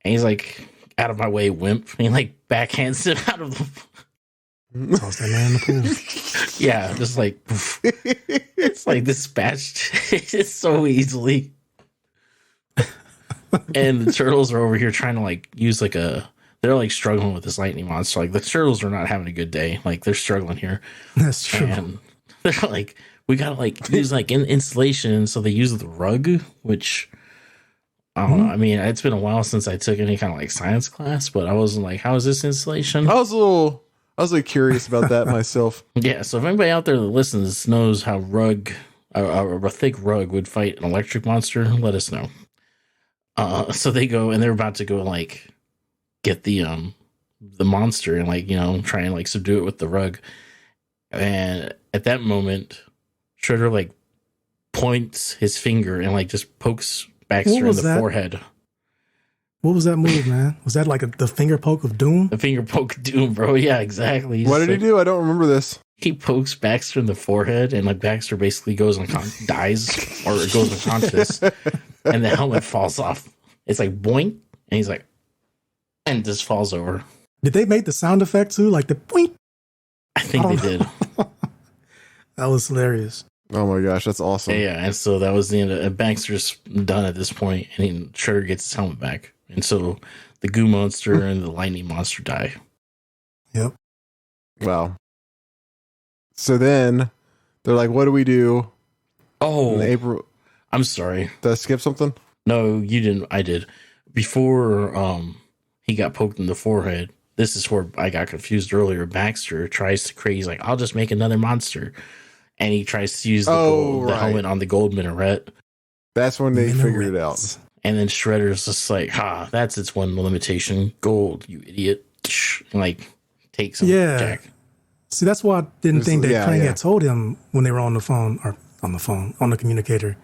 and he's like, "Out of my way, wimp!" And he like backhands him out of the. Toss that man in the pool. Yeah, just like it's like dispatched. It's so easily. And the turtles are over here trying to like use like a they're like struggling with this lightning monster. Like the turtles are not having a good day. Like they're struggling here. That's true. And they're like, we gotta like use like insulation. So they use the rug, which I don't know. I mean, it's been a while since I took any kind of like science class, but I wasn't like, how is this insulation? I was like curious about that myself. Yeah. So if anybody out there that listens knows how a thick rug would fight an electric monster, let us know. So they go and they're about to go like get the monster and like, try and like subdue it with the rug. And at that moment, Shredder like points his finger and like just pokes Baxter in the forehead. What was that move, man? Was that like the finger poke of doom? The finger poke of doom, bro. Yeah, exactly. What did he do? I don't remember this. He pokes Baxter in the forehead, and like Baxter basically goes dies or goes unconscious, and the helmet falls off. It's like boink, and he's like, and just falls over. Did they make the sound effect too, like the boink? I think they did. That was hilarious. Oh my gosh, that's awesome. Yeah, and so that was the end of Baxter's done at this point, and Shredder gets his helmet back. And so the goo monster and the lightning monster die. Yep. Wow. So then they're like, what do we do? Oh, April. I'm sorry. Did I skip something? No, you didn't. I did. Before he got poked in the forehead, this is where I got confused earlier. Baxter tries to create, he's like, I'll just make another monster. And he tries to use the helmet on the gold minaret. That's when they figured it out. And then Shredder's just like, that's its one limitation. Gold, you idiot. And like, takes him. Jack. See, that's why I didn't think that Krang had told him when they were on the phone, or on the communicator.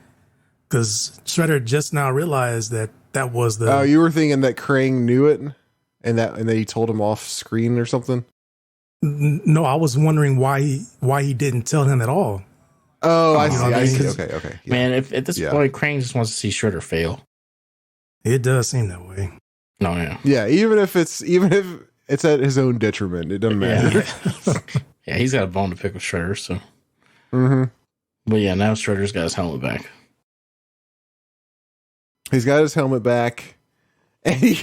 Because Shredder just now realized that was the... Oh, you were thinking that Krang knew it? And that he told him off screen or something? No, I was wondering why he didn't tell him at all. Oh, I see. Okay. Yeah. Man, if at this point, Krang just wants to see Shredder fail. It does seem that way. No, yeah. Yeah, even if it's at his own detriment, it doesn't matter. Yeah, he's got a bone to pick with Shredder, so. Mm-hmm. But yeah, now Shredder's got his helmet back. He's got his helmet back, and he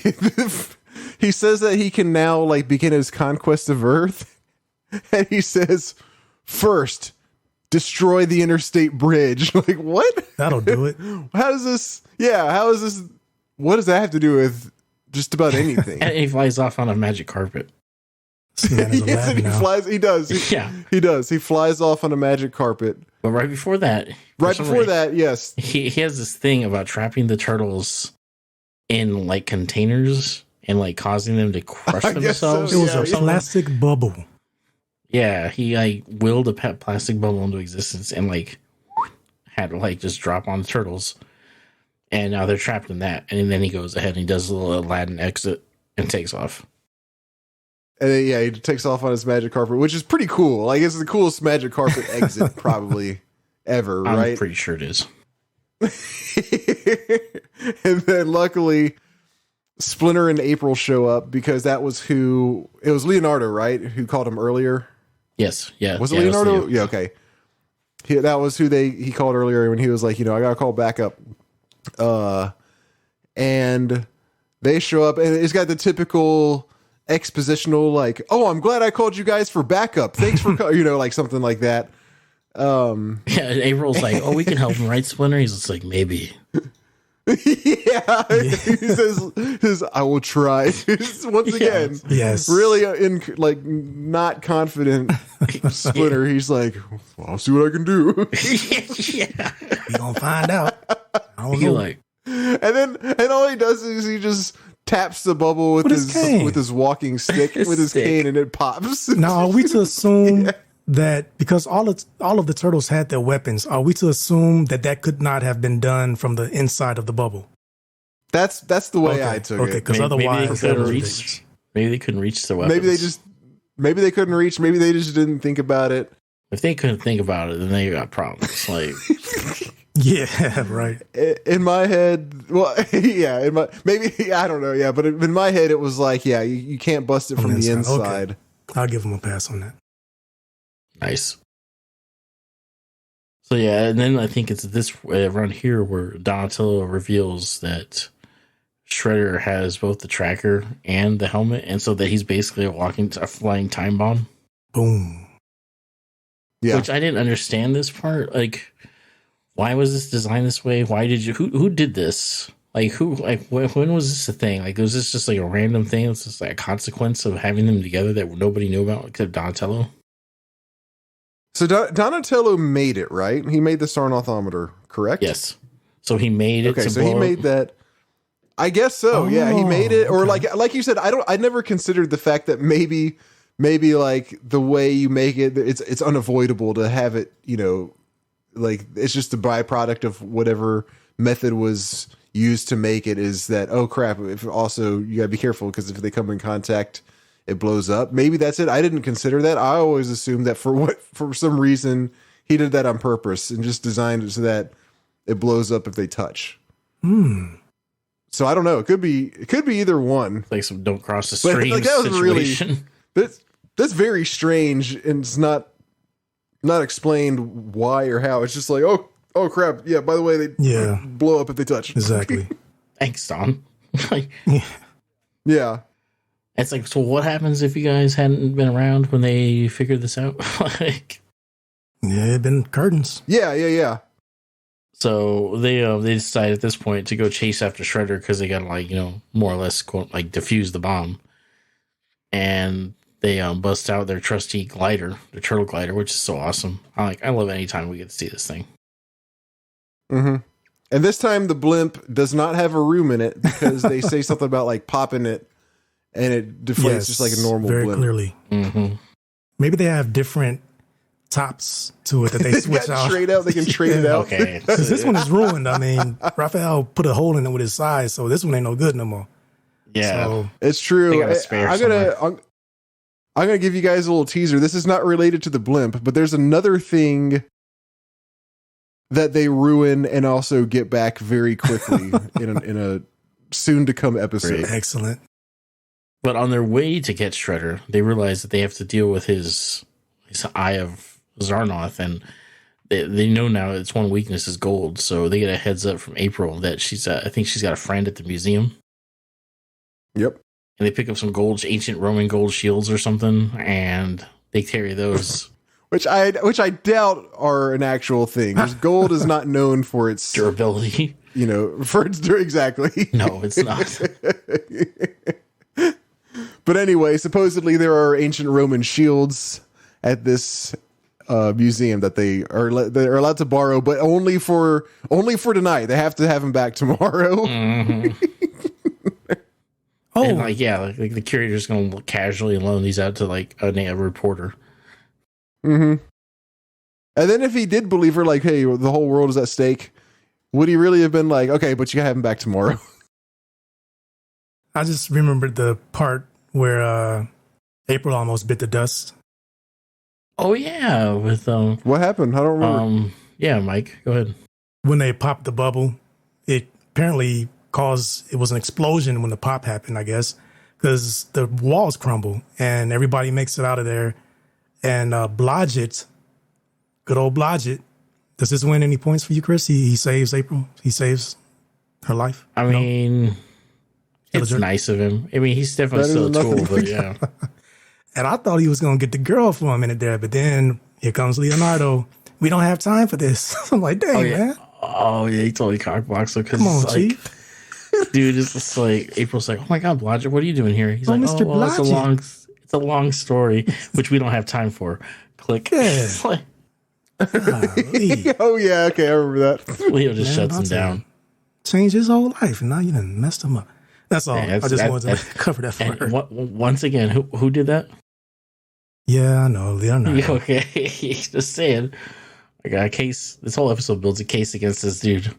says that he can now like begin his conquest of Earth, and he says, first, destroy the interstate bridge. Like, what? That'll do it. How is this? Yeah, how is this? What does that have to do with just about anything? And he flies off on a magic carpet. Yes, and he flies. He does. He does. He flies off on a magic carpet. But right before that, yes, he has this thing about trapping the turtles in like containers and like causing them to crush themselves. So. It was a plastic bubble. Yeah, he like willed a plastic bubble into existence and like had to like just drop on the turtles. And now they're trapped in that. And then he goes ahead and he does a little Aladdin exit and takes off. And then, he takes off on his magic carpet, which is pretty cool. Like, it's the coolest magic carpet exit probably ever, right? I'm pretty sure it is. And then luckily, Splinter and April show up because it was Leonardo, right? Who called him earlier? Yes. Yeah. Was it Leonardo? Yeah, okay. That was who he called earlier when he was like, I got to call backup. And they show up and it's got the typical expositional like, oh, I'm glad I called you guys for backup. Thanks for like something like that. April's like, oh, we can help him, right, Splinter? He's just like, maybe. Yeah. He says, I will try. Once again, yes, really not confident Splinter. He's like, well, I'll see what I can do. Yeah, you gonna find out. I don't know. Like, and all he does is he just taps the bubble with his walking stick with his cane, and it pops. Now, are we to assume that because all of the turtles had their weapons, are we to assume that could not have been done from the inside of the bubble? That's the way I took it. Because otherwise, maybe they couldn't reach their weapons. Maybe they couldn't reach. Maybe they just didn't think about it. If they couldn't think about it, then they got problems. Like, yeah, right. In my head, well, yeah, I don't know, yeah, but in my head, it was like, yeah, you can't bust it from the inside. Okay. I'll give them a pass on that. Nice. So yeah, and then I think it's this run here where Donatello reveals that Shredder has both the tracker and the helmet, and so that he's basically a flying time bomb. Boom. Yeah. Which I didn't understand this part. Like, why was this designed this way? Why did you? Who did this? Like, when was this a thing? Like, was this just like a random thing? It was just like a consequence of having them together that nobody knew about except Donatello. So Donatello made it, right? He made the Sarnathometer, correct? Yes. So he made it. Okay, so he made that. I guess so. Yeah, he made it. Or like you said, I never considered the fact that maybe like the way you make it, it's unavoidable to have it, you know, like it's just a byproduct of whatever method was used to make it, is that, oh crap, if also you gotta be careful because if they come in contact, it blows up. Maybe that's it. I didn't consider that. I always assumed that for some reason he did that on purpose and just designed it so that it blows up if they touch. So I don't know. It could be either one. Like some don't cross the stream like, that was situation. Really, that's very strange, and it's not explained why or how. It's just like, oh crap, yeah, by the way, they blow up if they touch. Exactly. Thanks, Don. Yeah. It's like, so what happens if you guys hadn't been around when they figured this out? Like, yeah, it'd been curtains. Yeah. So they decide at this point to go chase after Shredder because they got to, like, you know, more or less quote, like defuse the bomb, and they bust out their trusty glider, the turtle glider, which is so awesome. I love any time we get to see this thing. Mm-hmm. And this time the blimp does not have a room in it because they say something about like popping it and it deflates just like a normal very blimp. Clearly. Mm-hmm. Maybe they have different tops to it that they switch out. Trade out. They can trade it out. Okay. This one is ruined. I mean, Raphael put a hole in it with his size, so this one ain't no good no more. Yeah, so, it's true. I'm gonna give you guys a little teaser. This is not related to the blimp, but there's another thing that they ruin and also get back very quickly in a soon to come episode. Great. Excellent. But on their way to get Shredder, they realize that they have to deal with his Eye of Sarnath, and they know now its one weakness is gold. So they get a heads up from April that I think she's got a friend at the museum. Yep. And they pick up some ancient Roman gold shields or something, and they carry those. which I doubt are an actual thing. Because gold is not known for its durability. You know, for its exactly. No, it's not. But anyway, supposedly there are ancient Roman shields at this museum that they're allowed to borrow, but only for tonight. They have to have them back tomorrow. Mm-hmm. And like the curator's going to casually loan these out to like a reporter. Mm-hmm. And then if he did believe her, like, hey, the whole world is at stake, would he really have been like, okay, but you gotta have him back tomorrow? I just remembered the part where April almost bit the dust. Oh yeah, with what happened? I don't remember. Yeah, Mike, go ahead. When they popped the bubble, it apparently it was an explosion when the pop happened, I guess, because the walls crumble and everybody makes it out of there. And Blodgett, good old Blodgett, does this win any points for you, Chris? He saves April. He saves her life. I mean, it's nice of him. I mean, he's definitely still a tool, but yeah. And I thought he was going to get the girl for a minute there, but then here comes Leonardo. We don't have time for this. I'm like, dang, man. Oh, yeah, he totally cockblocked. So, come on, Chief. Dude, it's just like, April's like, oh my God, Blodgett, what are you doing here? He's like, Mr. well, it's a long story, which we don't have time for. Click. Yeah. Oh, yeah, okay, I remember that. Leo just shuts him down. Changed his whole life, and now you done messed him up. That's all. I just wanted to cover that for her. Once again, who did that? Yeah, I know. Leonardo. Okay, just saying. I got a case. This whole episode builds a case against this dude.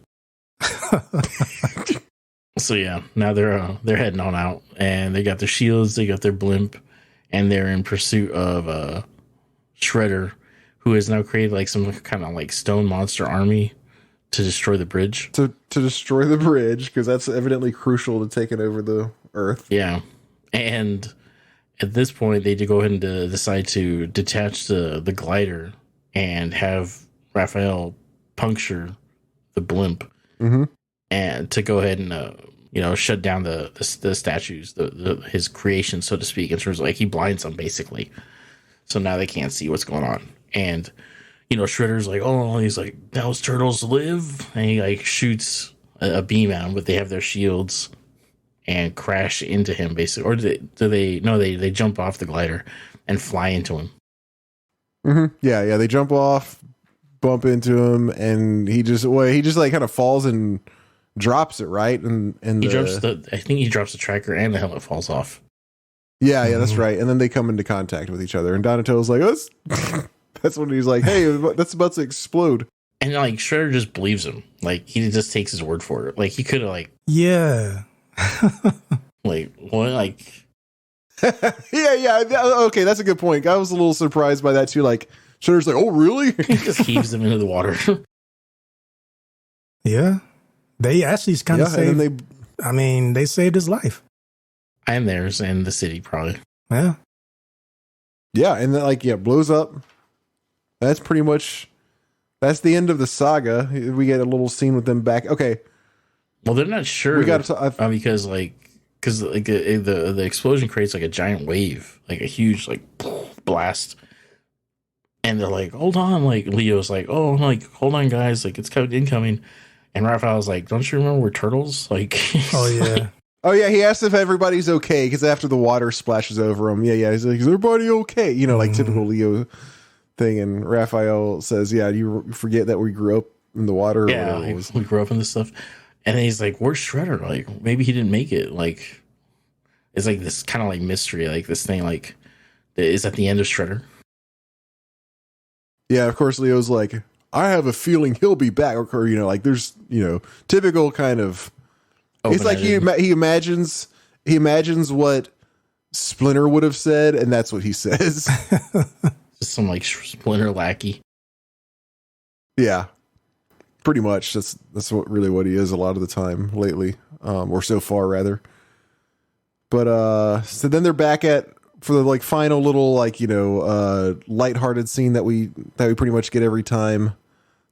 So yeah, now they're heading on out, and they got their shields, they got their blimp, and they're in pursuit of Shredder, who has now created like some kind of like stone monster army to destroy the bridge. To destroy the bridge, because that's evidently crucial to taking over the Earth. Yeah, and at this point, they go ahead and decide to detach the glider and have Raphael puncture the blimp, mm-hmm. and to go ahead and shut down the statues, his creation, so to speak, in terms of like he blinds them basically. So now they can't see what's going on. And, Shredder's like, oh, he's like, those turtles live. And he like shoots a beam at him, but they have their shields and crash into him basically. Or they jump off the glider and fly into him. Mm-hmm. Yeah. They jump off, bump into him, and he just like kind of falls and drops it, right? And I think he drops the tracker and the helmet falls off. Yeah, that's right. And then they come into contact with each other, and Donatello's like, that's when he's like, hey, that's about to explode. And like Shredder just believes him. Like he just takes his word for it. Like he could have yeah. like what? Like yeah. Okay, that's a good point. I was a little surprised by that too. Like Shredder's like, oh really? He just heaves him into the water. Yeah. They actually kind of saved. They saved his life. And theirs, and the city probably. Yeah. Yeah, and then blows up. That's pretty much. That's the end of the saga. We get a little scene with them back. Okay. Well, they're not sure. We got because the explosion creates like a giant wave, like a huge like blast. And they're like, hold on, like Leo's like, oh, like hold on, guys, like it's incoming. And Raphael's like, don't you remember we're turtles? Like, oh yeah. Oh yeah, he asked if everybody's okay because after the water splashes over him, he's like, "Is everybody okay?" Like typical Leo thing. And Raphael says, "Yeah, you forget that we grew up in the water." Yeah, we grew up in this stuff. And then he's like, "Where's Shredder? Like, maybe he didn't make it." Like, it's like this kind of like mystery, like this thing, like is at the end of Shredder. Yeah, of course, Leo's like, "I have a feeling he'll be back," or like there's typical kind of. It's like he imagines what Splinter would have said, and that's what he says. Just some like Splinter lackey. Yeah, pretty much. That's what he is a lot of the time lately, or so far rather. But so then they're back for the like final little lighthearted scene that we pretty much get every time.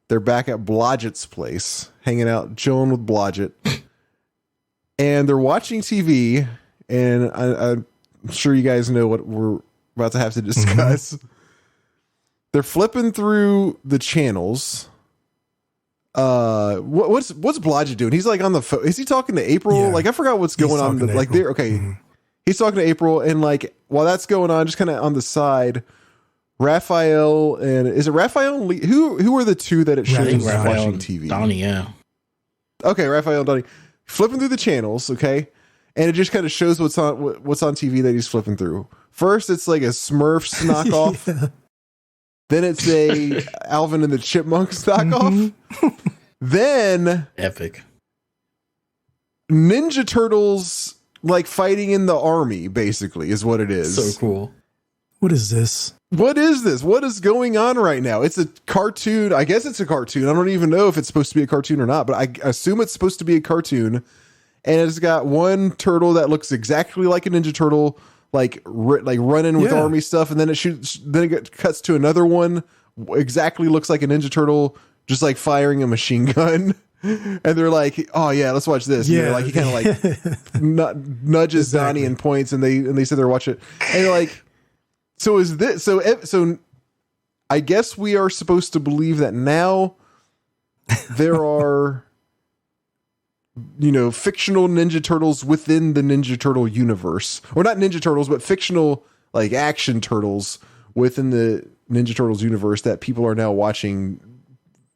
They're back at Blodgett's place, hanging out, chilling with Blodgett. And they're watching TV, and I'm sure you guys know what we're about to have to discuss. Mm-hmm. They're flipping through the channels. What's Blodgett doing? He's like on the phone. Is he talking to April? Yeah. Like I forgot what's going on. Like there, okay. Mm-hmm. He's talking to April, and like while that's going on, just kind of on the side, Raphael and is it Raphael and Lee? Who are the two that it shows watching TV? Donnie, yeah. Okay, Raphael and Donnie. Flipping through the channels, okay, and it just kind of shows what's on TV that he's flipping through. First, it's like a Smurfs knockoff. Yeah. Then it's a Alvin and the Chipmunks knockoff. Mm-hmm. Then epic Ninja Turtles like fighting in the army. Basically, is what it is. So cool. What is this? What is this? What is going on right now? It's a cartoon. I guess it's a cartoon. I don't even know if it's supposed to be a cartoon or not, but I assume it's supposed to be a cartoon. And it's got one turtle that looks exactly like a Ninja Turtle, like running with army stuff. And then it cuts to another one, exactly looks like a Ninja Turtle, just like firing a machine gun. And they're like, "Oh yeah, let's watch this." Yeah, like he kind of like nudges Donnie and points, and they sit there watch it, and they're like. So is this so? I guess we are supposed to believe that now there are, fictional Ninja Turtles within the Ninja Turtle universe, or not Ninja Turtles, but fictional like action turtles within the Ninja Turtles universe that people are now watching,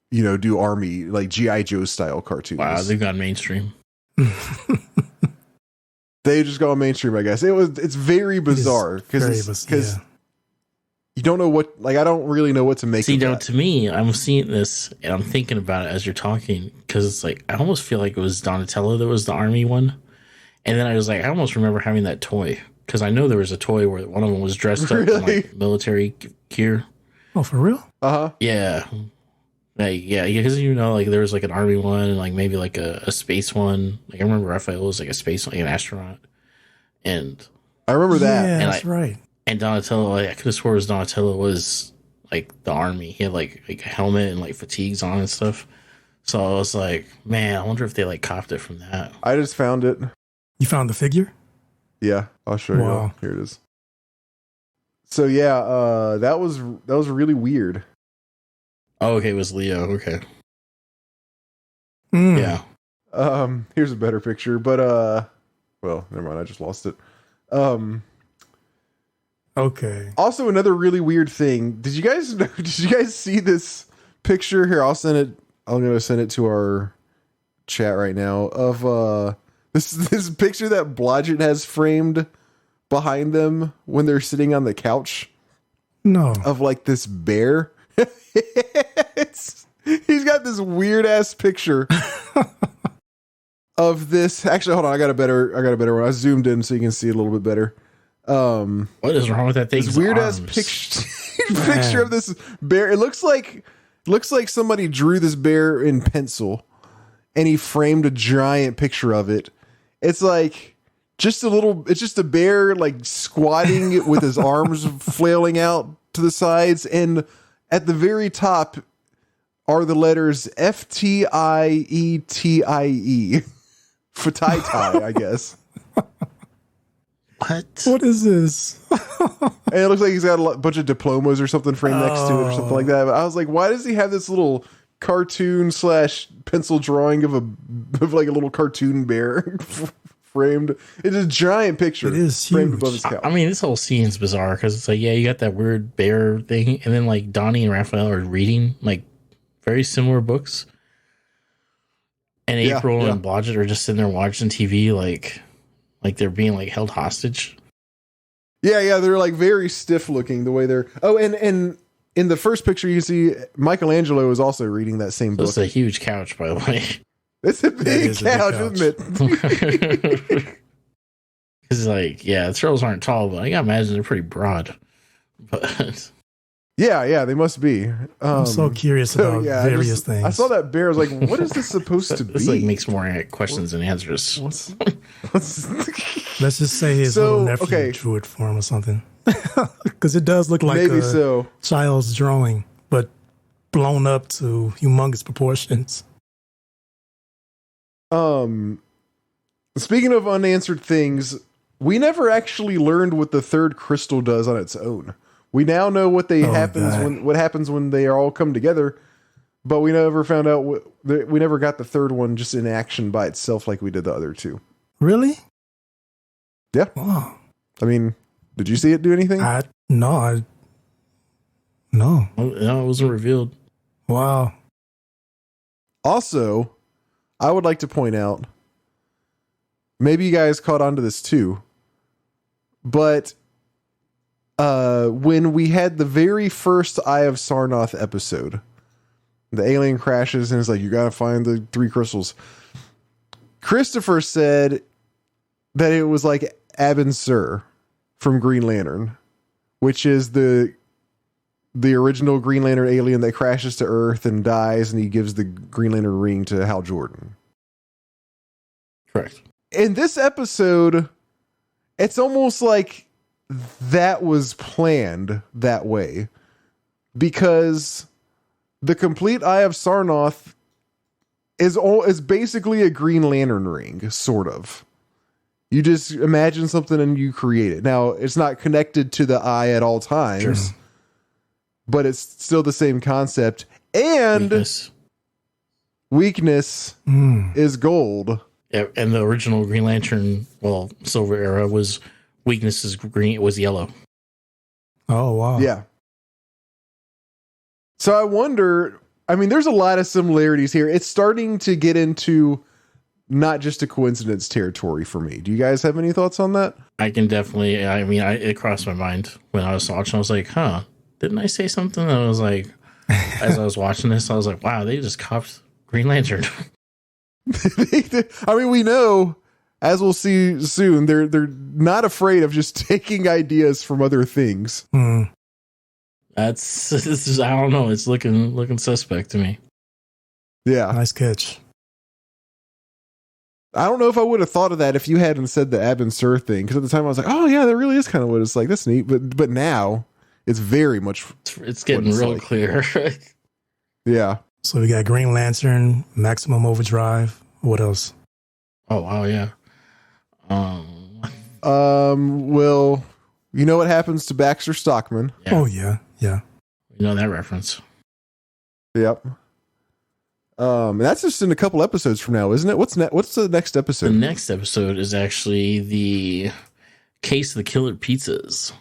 do army like G.I. Joe style cartoons. Wow, they've gone mainstream. They just go mainstream, I guess. It's very bizarre because. You don't know what, like, I don't really know what to make of that. To me, I'm seeing this and I'm thinking about it as you're talking because it's like, I almost feel like it was Donatello that was the army one. And then I was like, I almost remember having that toy because I know there was a toy where one of them was dressed up in like military gear. Oh, for real? Uh-huh. Yeah. Like, yeah, because like there was like an army one and like maybe like a space one. Like I remember Raphael was like a space, like an astronaut. And I remember that. Yeah, that's right. And Donatello, I could have swore Donatello was like the army. He had like a helmet and like fatigues on and stuff. So I was like, man, I wonder if they like copied it from that. I just found it. You found the figure? Yeah, I'll show you. Here it is. So yeah, that was really weird. Oh, okay, it was Leo. Okay. Yeah. Here's a better picture, but well, never mind. I just lost it. Okay. Also, another really weird thing. Did you guys see this picture? Here, I'll send it. I'm gonna send it to our chat right now of this picture that Blodgett has framed behind them when they're sitting on the couch. No. Of like this bear. He's got this weird ass picture of this. Actually, hold on. I got a better one. I zoomed in so you can see it a little bit better. What is wrong with that thing? This weird ass picture of this bear. It looks like somebody drew this bear in pencil and he framed a giant picture of it. It's like it's just a bear like squatting with his arms flailing out to the sides, and at the very top are the letters FTIETIE. Fataitai, I guess. What is this? And it looks like he's got a bunch of diplomas or something framed next to it or something like that. But I was like, why does he have this little cartoon / pencil drawing of like a little cartoon bear framed? It's a giant picture. It is framed huge. above his couch. I mean, this whole scene's bizarre because it's like, yeah, you got that weird bear thing, and then like Donnie and Raphael are reading like very similar books, and April and Blodgett are just sitting there watching TV like they're being like held hostage. Yeah, they're like very stiff looking the way they're. Oh, and in the first picture you see Michelangelo is also reading that same book. It's a huge couch, by the way. It's a big couch, isn't it? It's like, yeah, the turtles aren't tall, but I gotta imagine they're pretty broad. But yeah, they must be. I'm so curious about various things. I saw that bear. I was like, what is this supposed to be? This like makes more questions than answers. Let's just say his little nephew drew it for him or something. Because it does look like a child's drawing, but blown up to humongous proportions. Speaking of unanswered things, we never actually learned what the third crystal does on its own. We now know what happens when they all come together, but we never found out we never got the third one just in action by itself like we did the other two. Really? Yeah. Wow. I mean, did you see it do anything? No. No, it wasn't revealed. Wow. Also, I would like to point out, maybe you guys caught on to this too, but when we had the very first Eye of Sarnath episode, the alien crashes and it's like, you gotta find the 3 crystals. Christopher said that it was like Abin Sur from Green Lantern, which is the original Green Lantern alien that crashes to Earth and dies, and he gives the Green Lantern ring to Hal Jordan. Correct. In this episode, it's almost like that was planned that way, because the complete Eye of Sarnath is basically a Green Lantern ring, sort of. You just imagine something and you create it. Now, it's not connected to the eye at all times, but it's still the same concept. And weakness is gold. Yeah, and the original Green Lantern, Silver Era, was weakness is green. It was yellow. Oh, wow. Yeah. So I wonder, I mean, there's a lot of similarities here. It's starting to get into not just a coincidence territory for me. Do you guys have any thoughts on that? I can definitely, it crossed my mind when I was watching. I was like, didn't I say something? And I was like, as I was watching this, I was like, wow, they just copped Green Lantern. I mean, we know, as we'll see soon, they're not afraid of just taking ideas from other things. That's I don't know. It's looking suspect to me. Yeah, nice catch. I don't know if I would have thought of that if you hadn't said the Abin Sur thing, because at the time I was like, oh yeah, that really is kind of what it's like. That's neat. But now it's very much it's getting real clear. Yeah. So we got Green Lantern, Maximum Overdrive. What else? Oh wow, yeah. Well, you know what happens to Baxter Stockman? Yeah. Oh yeah. You know that reference. Yep. That's just in a couple episodes from now, isn't it? What's the next episode? The next episode is actually the Case of the Killer Pizzas.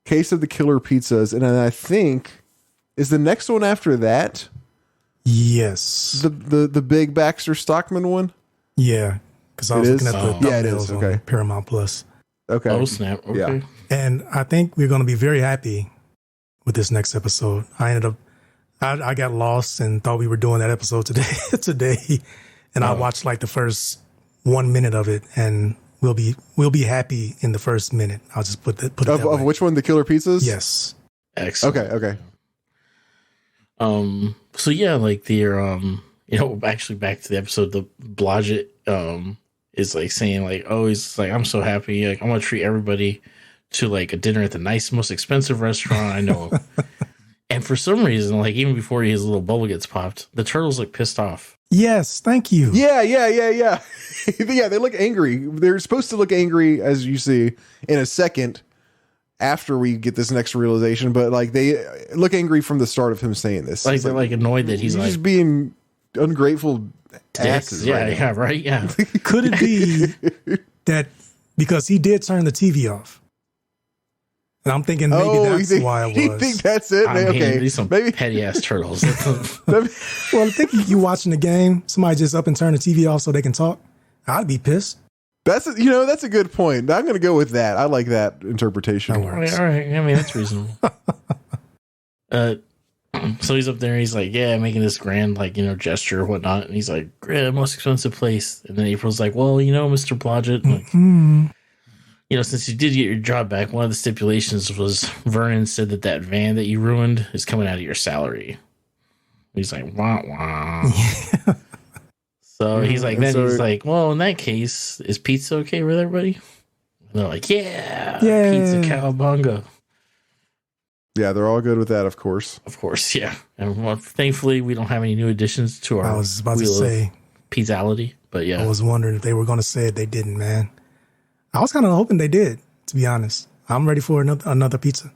Case of the Killer Pizzas, and I think is the next one after that. Yes. The big Baxter Stockman one. Yeah, because I was looking at the thumbnails on Paramount Plus. Okay. Oh snap! Okay. Yeah. And I think we're going to be very happy with this next episode. I got lost and thought we were doing that episode today, and I watched like the first 1 minute of it, and we'll be happy in the first minute. I'll just put it that way. Of which one? The Killer Pizzas? Yes. Excellent. Okay. So yeah, like actually back to the episode, the Blodgett is like saying like, oh, he's like, I'm so happy, like I'm gonna treat everybody to like a dinner at the nice, most expensive restaurant I know. And for some reason, like even before his little bubble gets popped, the turtles look pissed off. Yes, thank you. Yeah. Yeah, they look angry. They're supposed to look angry, as you see in a second after we get this next realization, but like they look angry from the start of him saying this. Like they're like annoyed that he's like just being ungrateful asses. Yeah, right. Yeah. Could it be that because he did turn the TV off? And I'm thinking maybe that's why it was. You think that's it? Okay, these some petty ass turtles. Well, I think you watching the game, somebody just up and turn the TV off so they can talk. I'd be pissed. That's a good point. I'm going to go with that. I like that interpretation. All right. I mean, that's reasonable. So he's up there. He's like, yeah, making this grand, like, gesture or whatnot. And he's like, most expensive place. And then April's like, well, Mr. Blodgett, like, since you did get your job back, one of the stipulations was Vernon said that van that you ruined is coming out of your salary. He's like, wah, wah. So he's like, he's like, well, in that case, is pizza okay with everybody? And they're like, yeah, pizza cowabunga. Yeah, they're all good with that, of course. Of course, yeah. And thankfully, we don't have any new additions to our I was about to say pizzality, but yeah. I was wondering if they were going to say it. They didn't, man. I was kind of hoping they did, to be honest. I'm ready for another pizza.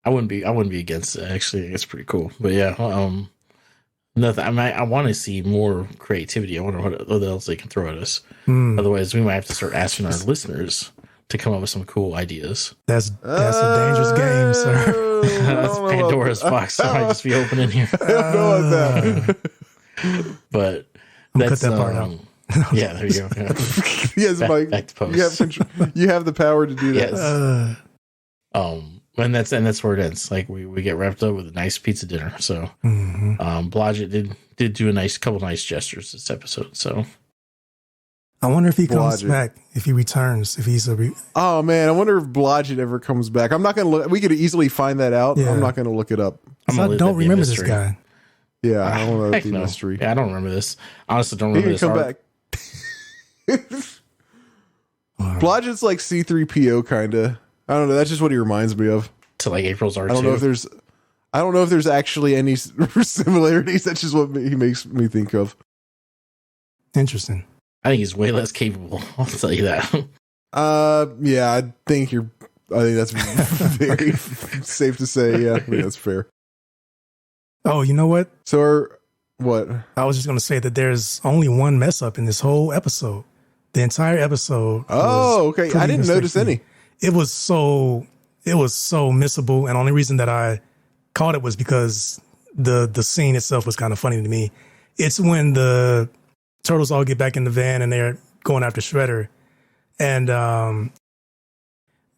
I wouldn't be against it. Actually, it's pretty cool. But yeah, nothing. I want to see more creativity. I wonder what else they can throw at us. Otherwise, we might have to start asking our listeners to come up with some cool ideas. That's a dangerous game, sir. That's Pandora's box. I might just be opening here. I don't know about that. But cut that part out. Yeah, there you go. Yeah. Yes, Mike. Back to post. You have the power to do that. Yes. And that's where it ends. Like we get wrapped up with a nice pizza dinner. So, Blodgett did do a couple nice gestures this episode. So, I wonder if he comes back, if he returns, if he's oh man, I wonder if Blodgett ever comes back. I'm not gonna look. We could easily find that out. Yeah. I'm not gonna look it up. I don't remember this guy. Yeah, I don't know the mystery. Yeah, I don't remember this. Honestly, don't remember this. Come back. Blodgett's like C-3PO kind of. I don't know. That's just what he reminds me of. To like April's R2. I don't know if there's actually any similarities. That's just what he makes me think of. Interesting. I think he's way less capable. I'll tell you that. Yeah, I think that's very safe to say. Yeah, I think that's fair. Oh, you know what? So, what? I was just going to say that there's only one mess up in this whole episode. The entire episode. Oh, okay. I didn't notice any. It was so missable, and the only reason that I caught it was because the scene itself was kind of funny to me. It's when the turtles all get back in the van and they're going after Shredder, and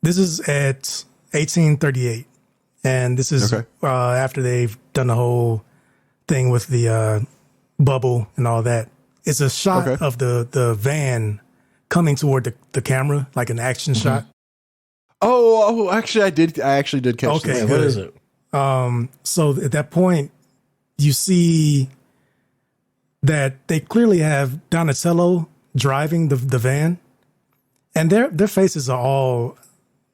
this is at 1838, and this is after they've done the whole thing with the bubble and all that. It's a shot of the van coming toward the camera, like an action shot. Oh, actually, I actually did catch this. What is it? So at that point, you see that they clearly have Donatello driving the van, and their faces are all,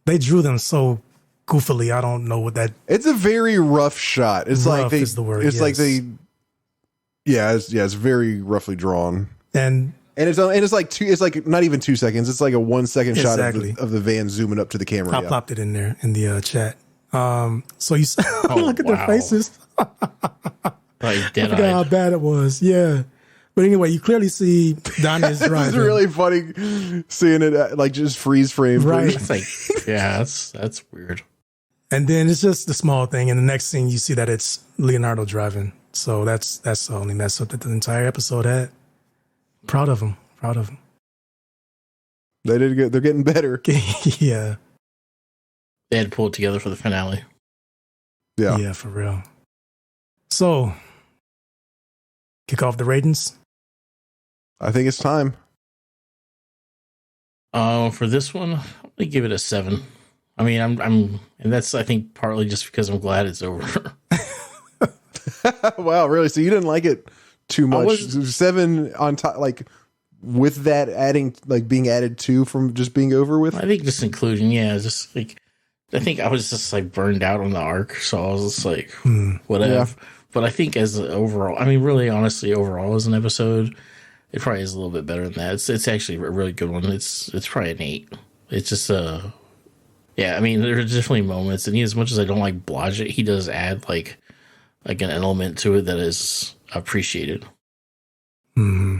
they drew them so goofily. I don't know what that. It's a very rough shot. It's rough like is the word. It's like they Yeah, it's very roughly drawn. And it's like not even 2 seconds. It's like a 1 second shot of the van zooming up to the camera. I popped it in there in the chat. So you look at their faces. Like I forgot how bad it was. Yeah. But anyway, you clearly see Donna's driving. It's really funny seeing it like just freeze frame. Right. It's like, yeah, that's weird. And then it's just the small thing. And the next thing you see that it's Leonardo driving. So that's the only mess up that the entire episode had. Proud of him. They did good. They're getting better. Yeah. They had to pull it together for the finale. Yeah. Yeah, for real. So, kick off the ratings. I think it's time. For this one, I'm gonna give it a 7. I mean, I'm, and that's I think partly just because I'm glad it's over. Wow, really? So you didn't like it too much? 7 on top, like with that being added to from just being over with. I think just inclusion, yeah, just like I think I was just like burned out on the arc, so I was just like, whatever. Yeah. But I think as overall, I mean, really, honestly, overall as an episode, it probably is a little bit better than that. It's actually a really good one. It's probably an 8. It's just yeah. I mean, there's definitely moments, and as much as I don't like Blodgett, he does add like an element to it that is appreciated. Mm-hmm.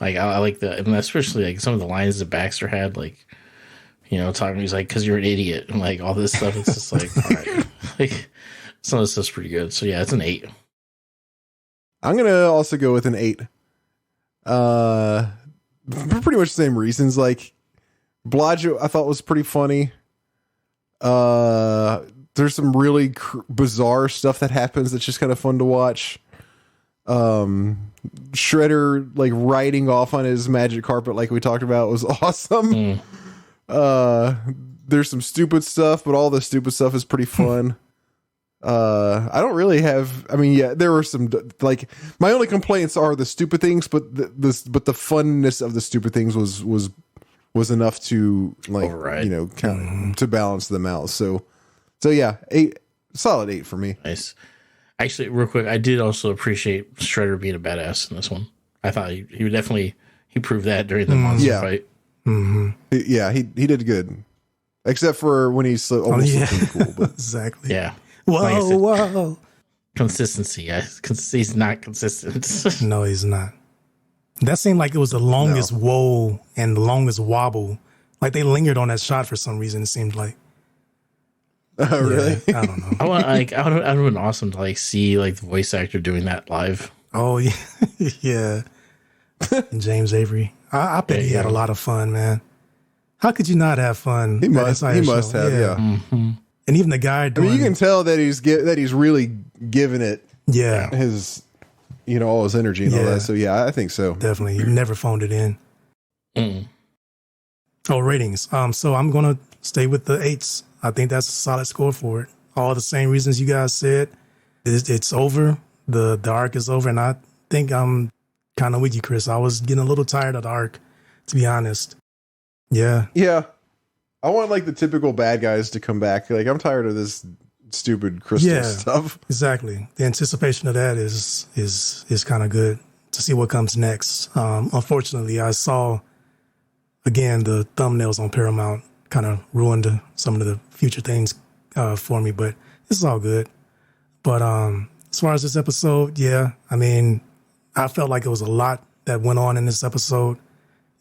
Like I like that, and especially like some of the lines that Baxter had, like talking. He's like, "Because you're an idiot," and like all this stuff. It's just like, all right, like some of this stuff's pretty good. So yeah, it's an 8. I'm gonna also go with an 8. For pretty much the same reasons. Like Blodgett, I thought was pretty funny. There's some really bizarre stuff that happens that's just kind of fun to watch. Shredder like riding off on his magic carpet like we talked about was awesome. There's some stupid stuff, but all the stupid stuff is pretty fun. I don't really have, I mean, yeah, there were some, like, my only complaints are the stupid things, but the funness of the stupid things was enough to, like, override. To balance them out. So yeah, 8, solid 8 for me. Nice. Actually, real quick, I did also appreciate Shredder being a badass in this one. I thought he would definitely, he proved that during the monster fight. Mm-hmm. Yeah, he did good. Except for when he's almost looking cool. But. Exactly. Yeah. Whoa. Consistency. He's not consistent. No, he's not. That seemed like it was the longest whoa and the longest wobble. Like they lingered on that shot for some reason, it seemed like. Oh, really? I don't know. I would have been awesome to like see like the voice actor doing that live. Oh, yeah. Yeah. And James Avery. I bet he had a lot of fun, man. How could you not have fun? He must have, yeah. Mm-hmm. And even the guy doing, I mean, you can tell that he's really giving it his, all his energy and all that. So, yeah, I think so. Definitely. He never phoned it in. Oh, ratings. So I'm going to stay with the 8s. I think that's a solid score for it. All the same reasons you guys said. It's over. The arc is over. And I think I'm kind of with you, Chris. I was getting a little tired of the arc, to be honest. Yeah. Yeah. I want like the typical bad guys to come back. Like I'm tired of this stupid crystal stuff. Exactly. The anticipation of that is kind of good to see what comes next. Unfortunately, I saw again the thumbnails on Paramount kind of ruined some of the future things for me, but this is all good. But as far as this episode, I mean, I felt like it was a lot that went on in this episode.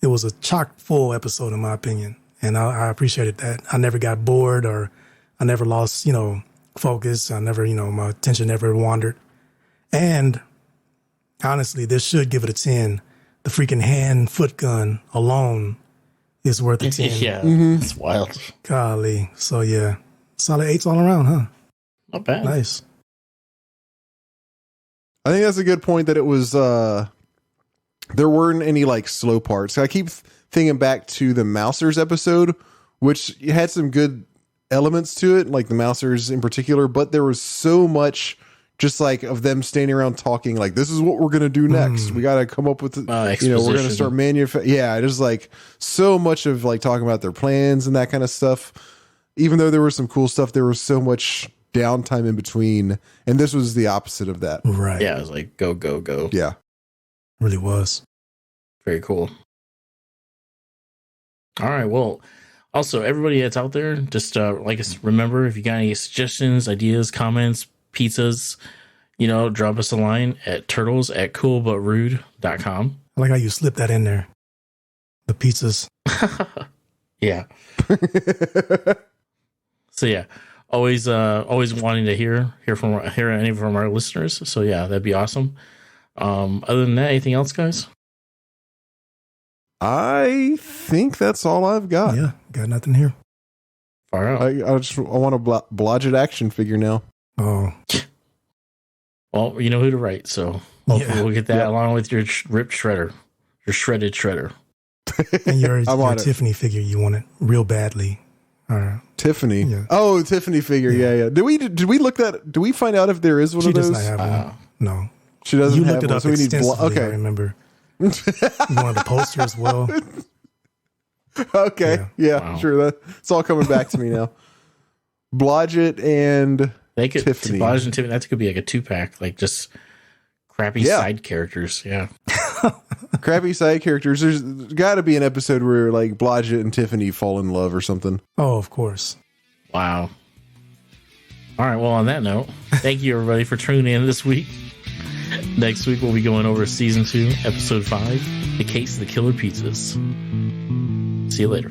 It was a chock full episode, in my opinion. And I appreciated that. I never got bored or I never lost, focus. I never, my attention never wandered. And honestly, this should give it a 10. The freaking hand-foot gun alone is worth a 10. Yeah, it's wild. Golly. So, yeah, solid 8s all around, huh? Not bad. Nice. I think that's a good point that it was, there weren't any like slow parts. I keep thinking back to the Mousers episode, which had some good elements to it, like the Mousers in particular, but there was so much just like of them standing around talking like, this is what we're going to do next. We got to come up with, we're going to start manufacturing. Yeah. Just like so much of like talking about their plans and that kind of stuff. Even though there was some cool stuff, there was so much downtime in between, and this was the opposite of that. Right. Yeah, it was like go, go, go. Yeah. Really was. Very cool. All right. Well, also, everybody that's out there, just remember, if you got any suggestions, ideas, comments, pizzas, drop us a line at turtles@coolbutrude.com. I like how you slipped that in there. The pizzas. Yeah. So yeah, always wanting to hear any from our listeners. So yeah, that'd be awesome. Other than that, anything else, guys? I think that's all I've got. Yeah, got nothing here. Far out. I want a Blodgett action figure now. Oh. Well, you know who to write, so hopefully we'll get that along with your ripped shredder, your shredded shredder. And your Tiffany figure, you want it real badly. Tiffany. Yeah. Oh, Tiffany figure. Yeah. Did we look that? Do we find out if there is one of those? She does not have one. No. She doesn't have one. You looked it up so we need extensively, I remember. You wanted the poster as well. Okay. Yeah, wow. Sure. It's all coming back to me now. Blodgett and Tiffany. Blodgett and Tiffany, that could be like a 2-pack, like just crappy side characters. Yeah. Crappy side characters. There's got to be an episode where like Blodgett and Tiffany fall in love or something. Oh, of course. Wow. All right. Well, on that note, thank you everybody for tuning in this week. Next week, we'll be going over season 2, episode 5, The Case of the Killer Pizzas. See you later.